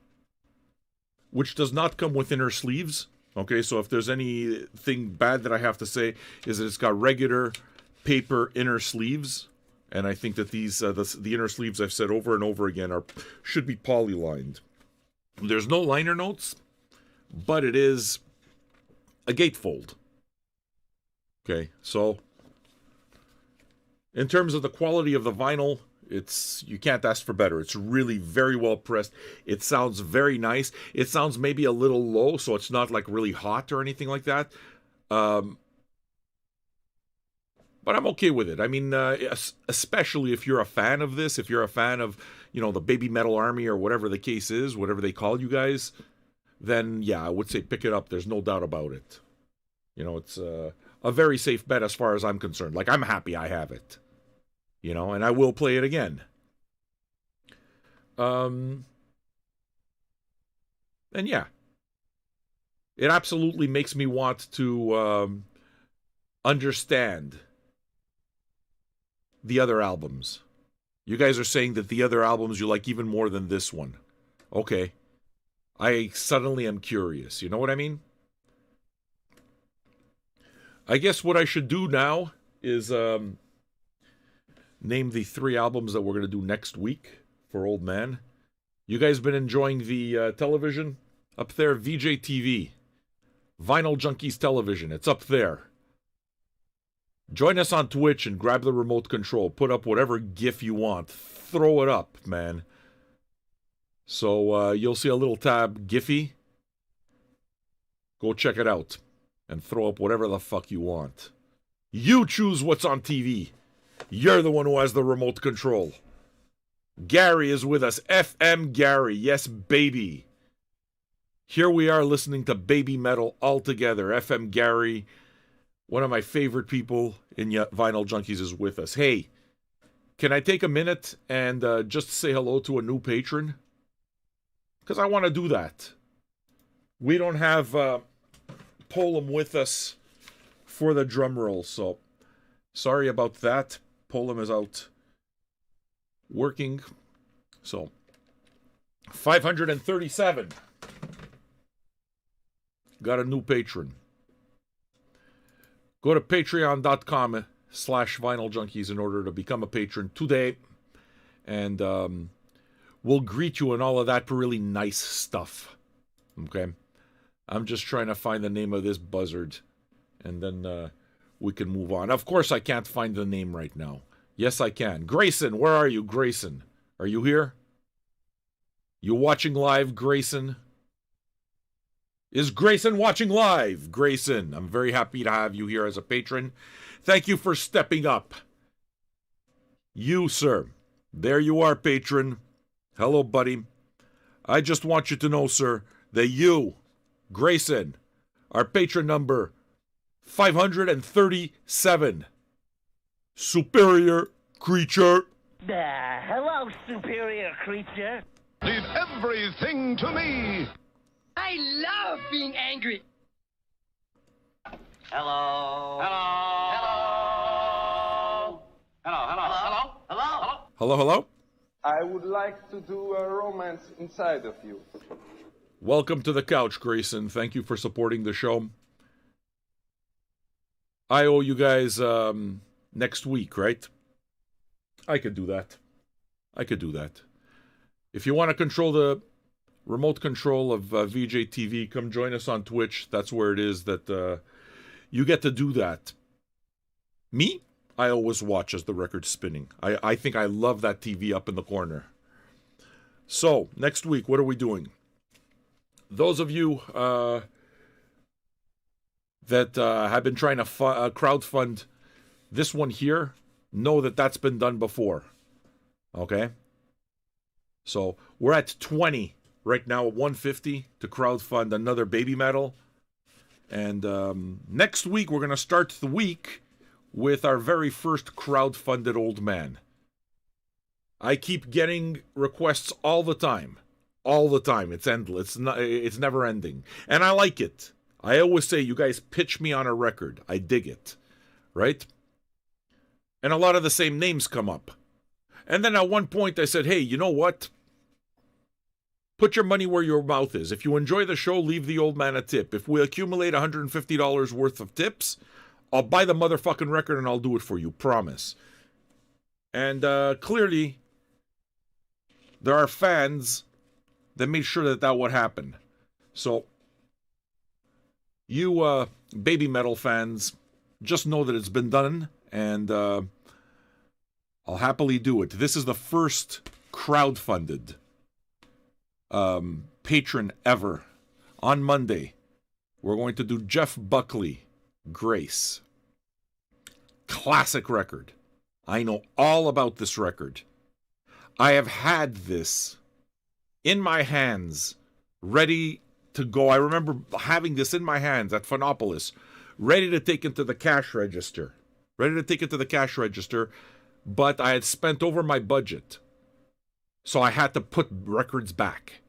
which does not come with inner sleeves. Okay, so if there's anything bad that I have to say, is that it's got regular paper inner sleeves. And I think that these the inner sleeves, I've said over and over again, should be poly-lined. There's no liner notes, but it is a gatefold. Okay, so in terms of the quality of the vinyl, you can't ask for better. It's really very well pressed. It sounds very nice. It sounds maybe a little low, so it's not like really hot or anything like that. But I'm okay with it. I mean, especially if you're a fan of this, if you're a fan of, the Babymetal Army or whatever the case is, whatever they call you guys, then yeah, I would say pick it up. There's no doubt about it. It's a very safe bet as far as I'm concerned. Like, I'm happy I have it. And I will play it again. And yeah, it absolutely makes me want to understand the other albums. You guys are saying that the other albums you like even more than this one. Okay. I suddenly am curious. You know what I mean? I guess what I should do now is name the 3 albums that we're going to do next week for Old Man. You guys been enjoying the television? Up there, VJTV. Vinyl Junkies Television. It's up there. Join us on Twitch and grab the remote control. Put up whatever GIF you want. Throw it up, man. So you'll see a little tab, Giphy. Go check it out. And throw up whatever the fuck you want. You choose what's on TV. You're the one who has the remote control. Gary is with us. FM Gary. Yes, baby. Here we are listening to Babymetal all together. FM Gary, one of my favorite people in Vinyl Junkies, is with us. Hey, can I take a minute and just say hello to a new patron? Because I want to do that. We don't have Polam with us for the drum roll, so sorry about that. Polam is out working. So 537. Got a new patron. Go to patreon.com/vinyljunkies in order to become a patron today. And we'll greet you and all of that really nice stuff. Okay? I'm just trying to find the name of this buzzard. And then we can move on. Of course, I can't find the name right now. Yes, I can. Grayson, where are you, Grayson? Are you here? You watching live, Grayson? Is Grayson watching live? Grayson, I'm very happy to have you here as a patron. Thank you for stepping up. You, sir. There you are, patron. Hello, buddy. I just want you to know, sir, that you, Grayson, are patron number 537. Superior creature. Hello, superior creature. Leave everything to me. I love being angry. Hello. Hello. Hello. Hello. Hello. Hello. Hello, hello. I would like to do a romance inside of you. Welcome to the couch, Grayson. Thank you for supporting the show. I owe you guys next week, right? I could do that. If you want to control the remote control of VJ TV, come join us on Twitch. That's where it is that you get to do that. Me? I always watch as the record's spinning. I think I love that TV up in the corner. So, next week, what are we doing? Those of you that have been trying to crowdfund this one here know that that's been done before. Okay? So, we're at 20 right now, 150 to crowdfund another Babymetal. And next week, we're going to start the week with our very first crowdfunded old man. I keep getting requests all the time. All the time. It's endless. It's never ending. And I like it. I always say, you guys pitch me on a record. I dig it. Right? And a lot of the same names come up. And then at one point I said, hey, you know what? Put your money where your mouth is. If you enjoy the show, leave the old man a tip. If we accumulate $150 worth of tips, I'll buy the motherfucking record and I'll do it for you. Promise. And clearly, there are fans that made sure that would happen. So, you Babymetal fans, just know that it's been done, and I'll happily do it. This is the first crowdfunded patron ever. On Monday, we're going to do Jeff Buckley, Grace. Classic record. I know all about this record. I have had this in my hands, ready to go. I remember having this in my hands at Phonopolis, ready to take it to the cash register. But I had spent over my budget. So I had to put records back.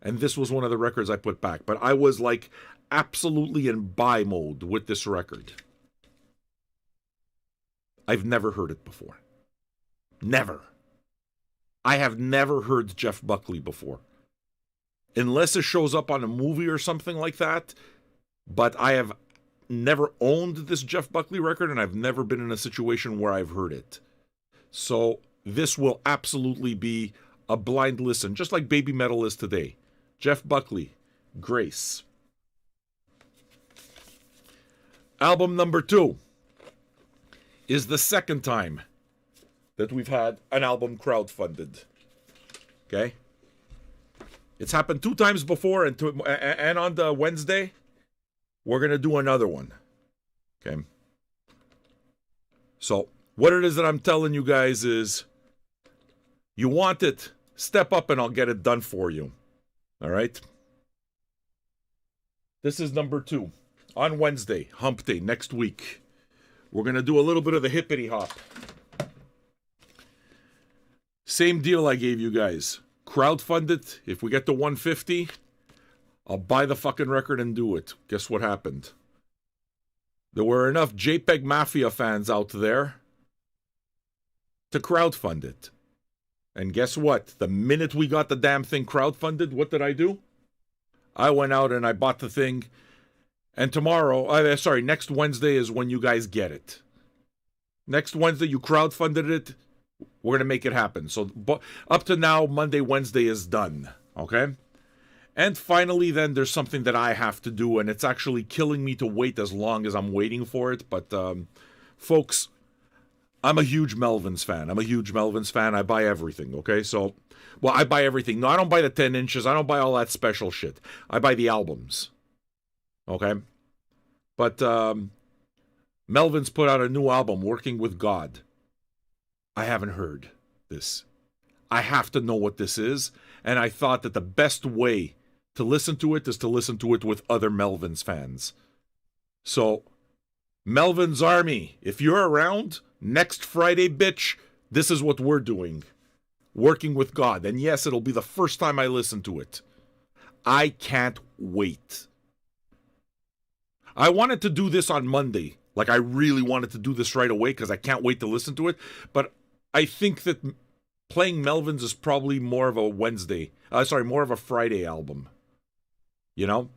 And this was one of the records I put back. But I was like absolutely in buy mode with this record. I've never heard it before. Never. I have never heard Jeff Buckley before. Unless it shows up on a movie or something like that. But I have never owned this Jeff Buckley record, and I've never been in a situation where I've heard it. So this will absolutely be a blind listen, just like Babymetal is today. Jeff Buckley, Grace. Album number 2 is the second time that we've had an album crowdfunded. Okay? It's happened 2 times before, and on the Wednesday, we're going to do another one. Okay? So, what it is that I'm telling you guys is, you want it, step up and I'll get it done for you. All right? This is number 2. On Wednesday, hump day, next week. We're going to do a little bit of the hippity hop. Same deal I gave you guys. Crowdfund it. If we get to 150, I'll buy the fucking record and do it. Guess what happened? There were enough JPEG Mafia fans out there to crowdfund it. And guess what? The minute we got the damn thing crowdfunded, what did I do? I went out and I bought the thing. And next Wednesday is when you guys get it. Next Wednesday, you crowdfunded it. We're going to make it happen. So up to now, Monday, Wednesday is done. Okay? And finally, then, there's something that I have to do, and it's actually killing me to wait as long as I'm waiting for it. But, folks, I'm a huge Melvins fan. I buy everything, okay? So, well, I buy everything. No, I don't buy the 10 inches. I don't buy all that special shit. I buy the albums. Okay? But, Melvins put out a new album, Working with God. I haven't heard this. I have to know what this is, and I thought that the best way to listen to it is to listen to it with other Melvins fans. So, Melvins Army, if you're around, next Friday, bitch, this is what we're doing. Working with God. And yes, it'll be the first time I listen to it. I can't wait. I wanted to do this on Monday. Like, I really wanted to do this right away because I can't wait to listen to it. But I think that playing Melvins is probably more of a more of a Friday album. You know?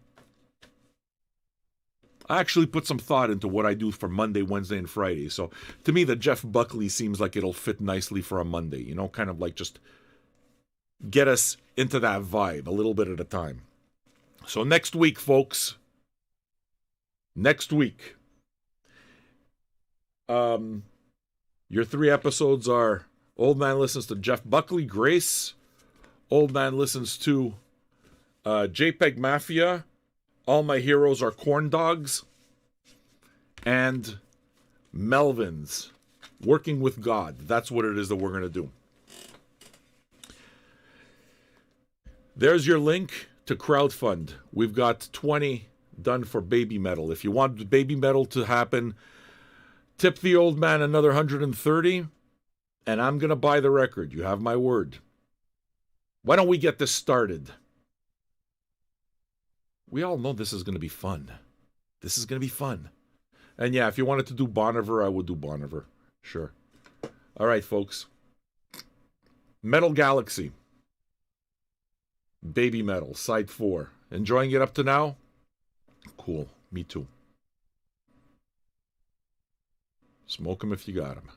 I actually put some thought into what I do for Monday, Wednesday, and Friday. So, to me, the Jeff Buckley seems like it'll fit nicely for a Monday. You know, kind of like just get us into that vibe a little bit at a time. So, next week, folks. Next week. Your 3 episodes are Old Man listens to Jeff Buckley, Grace. Old Man listens to JPEG Mafia. All My Heroes Are Corn Dogs. And Melvins, Working with God. That's what it is that we're going to do. There's your link to crowdfund. We've got 20 done for Babymetal. If you want Babymetal to happen, tip the old man another 130, and I'm going to buy the record. You have my word. Why don't we get this started? We all know this is going to be fun. This is going to be fun. And yeah, if you wanted to do Boniver, I would do Boniver. Sure. All right, folks. Metal Galaxy. Babymetal, Side 4. Enjoying it up to now? Cool. Me too. Smoke 'em if you got 'em.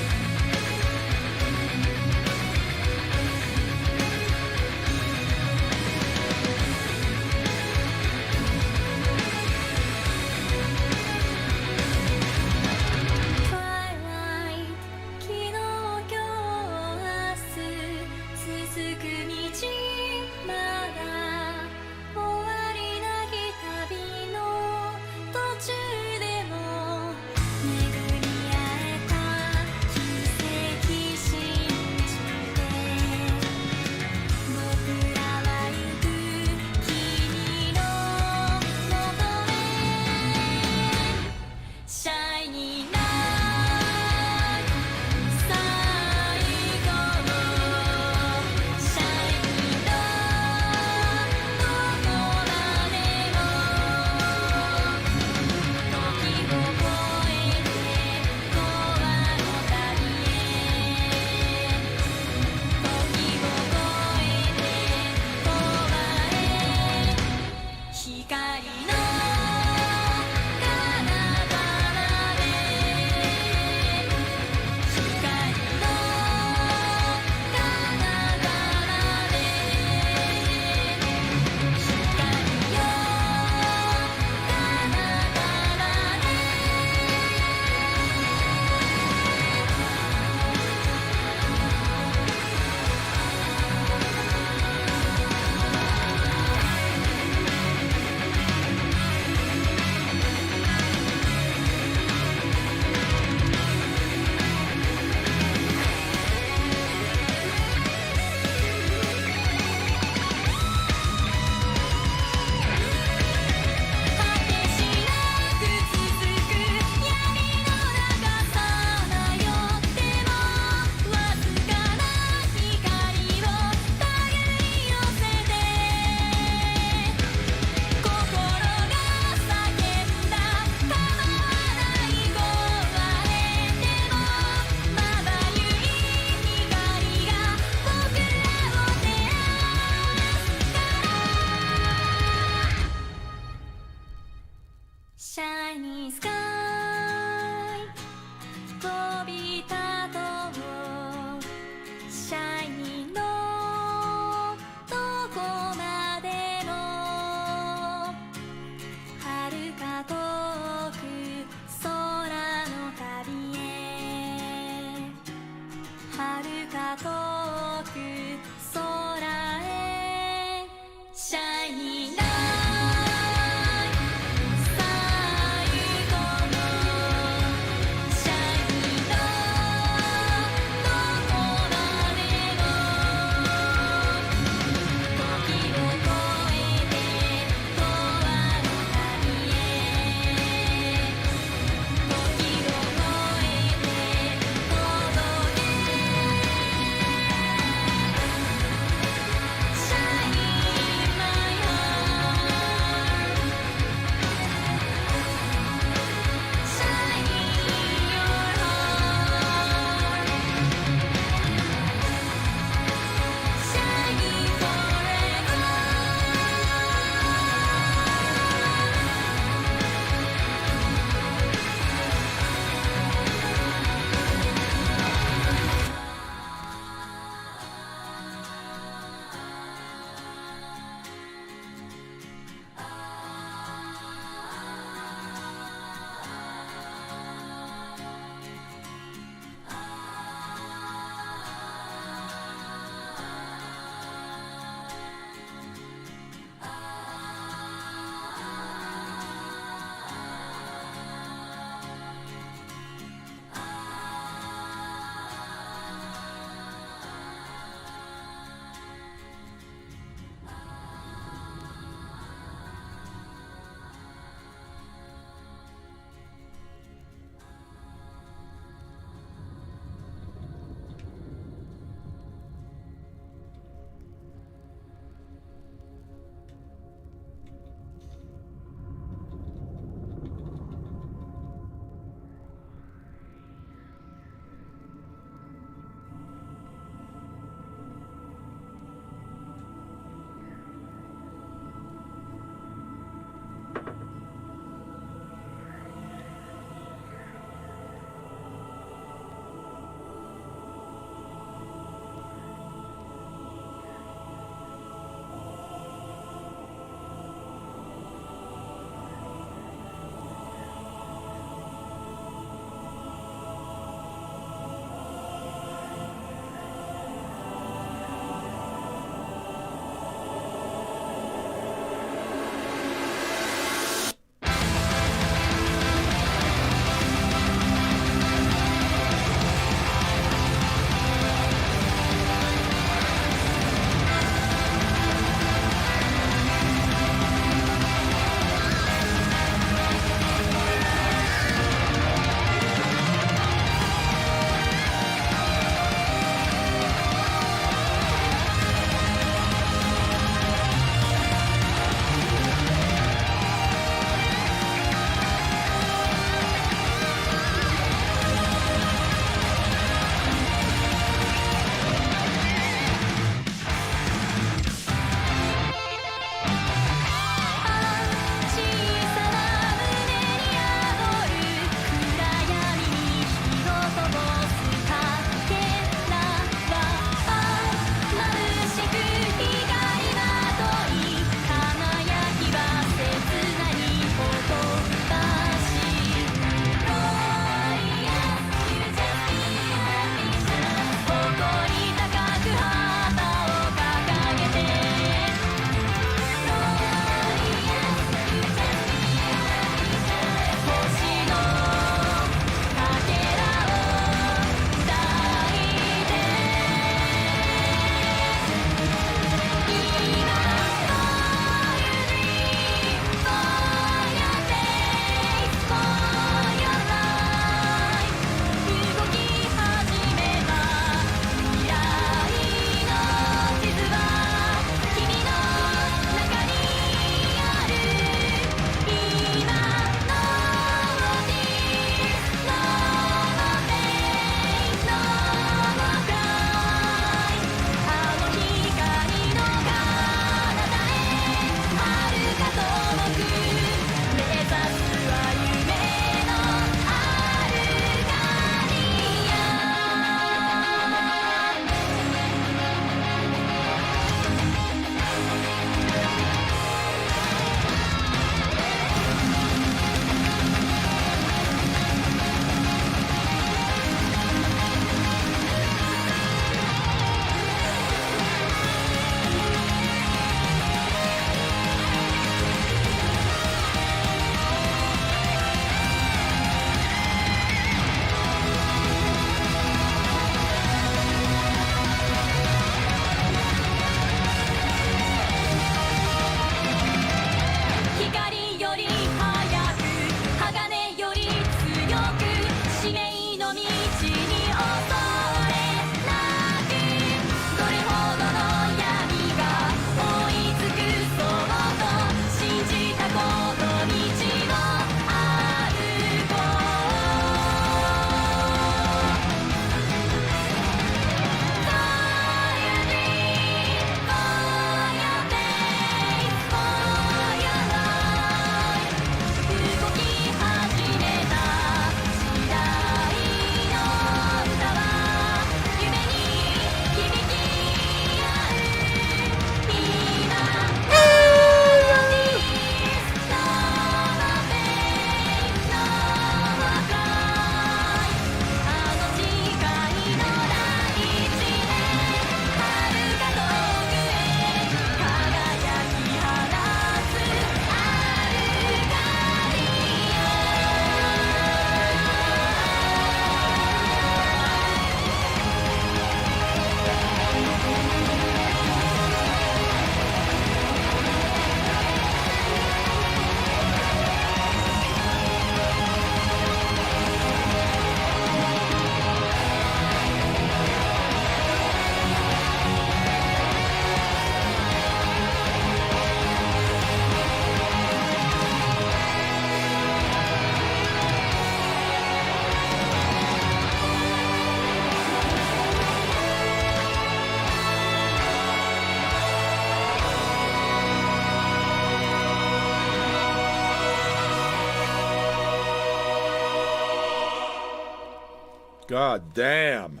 God damn.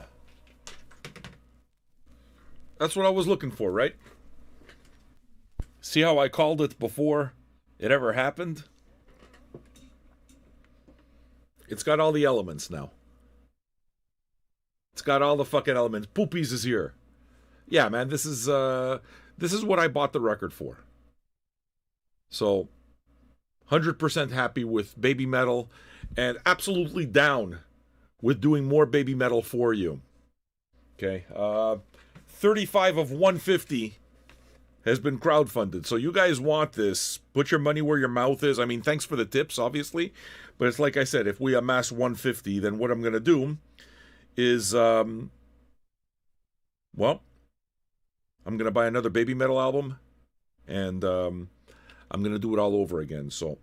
That's what I was looking for, right? See how I called it before it ever happened? It's got all the elements now. It's got all the fucking elements. Poopies is here. Yeah, man, this is what I bought the record for. So, 100% happy with Babymetal and absolutely down with doing more Babymetal for you. Okay, 35 of 150 has been crowdfunded. So you guys want this, put your money where your mouth is. I mean, thanks for the tips, obviously. But it's like I said, if we amass 150, then what I'm going to do is, well, I'm going to buy another Babymetal album. And I'm going to do it all over again. So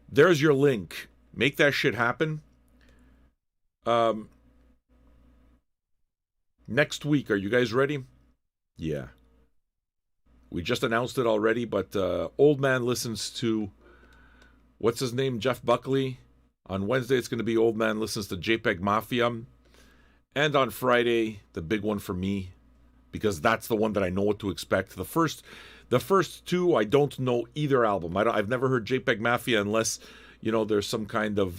there's your link. Make that shit happen. Next week, are you guys ready? Yeah. We just announced it already, but Old Man listens to, what's his name, Jeff Buckley. On Wednesday, it's going to be Old Man listens to JPEG Mafia. And on Friday, the big one for me, because that's the one that I know what to expect. The first two, I don't know either album. I've never heard JPEG Mafia unless, you know, there's some kind of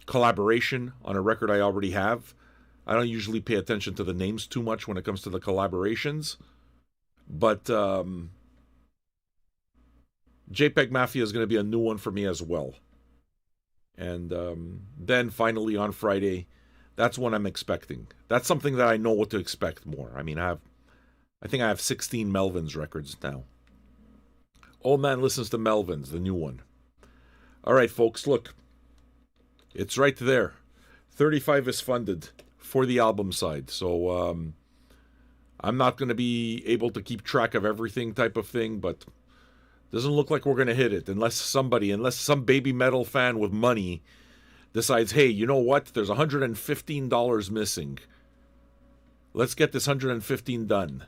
collaboration on a record I already have. I don't usually pay attention to the names too much when it comes to the collaborations. But JPEG Mafia is going to be a new one for me as well. And then finally on Friday, that's what I'm expecting. That's something that I know what to expect more. I mean, I think I have 16 Melvins records now. Old Man listens to Melvins, the new one. All right, folks, look. It's right there. 35 is funded for the album side. So I'm not going to be able to keep track of everything type of thing, but doesn't look like we're going to hit it unless some Babymetal fan with money decides, hey, you know what? There's $115 missing. Let's get this $115 done.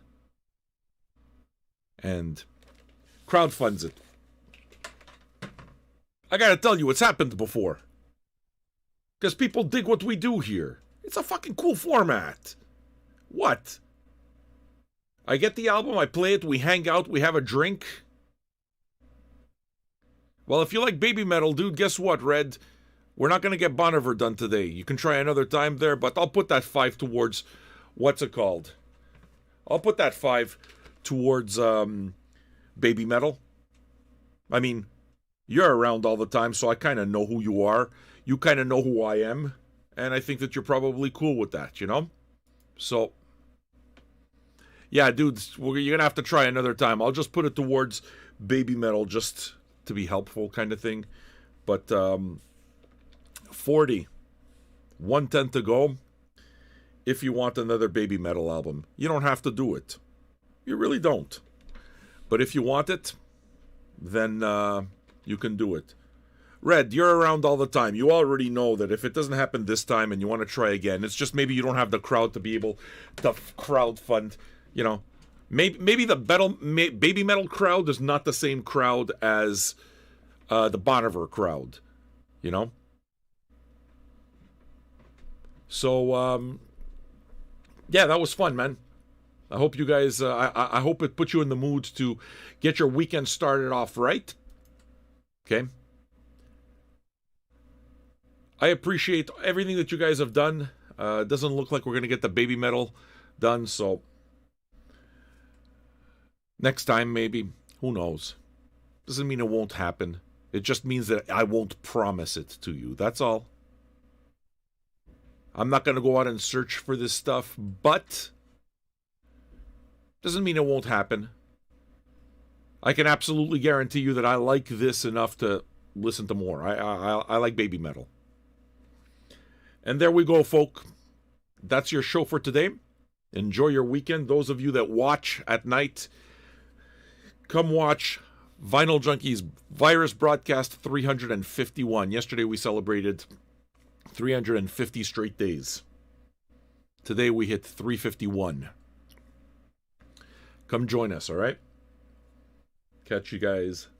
And crowdfunds it. I gotta tell you, it's happened before. Because people dig what we do here. It's a fucking cool format. What? I get the album, I play it, we hang out, we have a drink. Well, if you like Babymetal, dude, guess what, Red? We're not going to get Bonnevere done today. You can try another time there, but I'll put that 5 towards, what's it called? I'll put that 5 towards Babymetal. I mean, you're around all the time, so I kind of know who you are. You kind of know who I am. And I think that you're probably cool with that, you know? So, yeah, dudes, you're going to have to try another time. I'll just put it towards Babymetal just to be helpful kind of thing. But 40, 110 to go. If you want another Babymetal album, you don't have to do it. You really don't. But if you want it, then you can do it. Red, you're around all the time. You already know that if it doesn't happen this time and you want to try again, it's just maybe you don't have the crowd to be able to crowdfund. You know, maybe the Babymetal crowd is not the same crowd as the Bonnevere crowd. You know. So yeah, that was fun, man. I hope you guys. I hope it put you in the mood to get your weekend started off right. Okay. I appreciate everything that you guys have done. It doesn't look like we're going to get the Babymetal done, so next time maybe. Who knows? Doesn't mean it won't happen. It just means that I won't promise it to you. That's all. I'm not going to go out and search for this stuff, but doesn't mean it won't happen. I can absolutely guarantee you that I like this enough to listen to more. I like Babymetal. And there we go, folk. That's your show for today. Enjoy your weekend. Those of you that watch at night, come watch Vinyl Junkies Virus Broadcast 351. Yesterday we celebrated 350 straight days. Today we hit 351. Come join us, all right? Catch you guys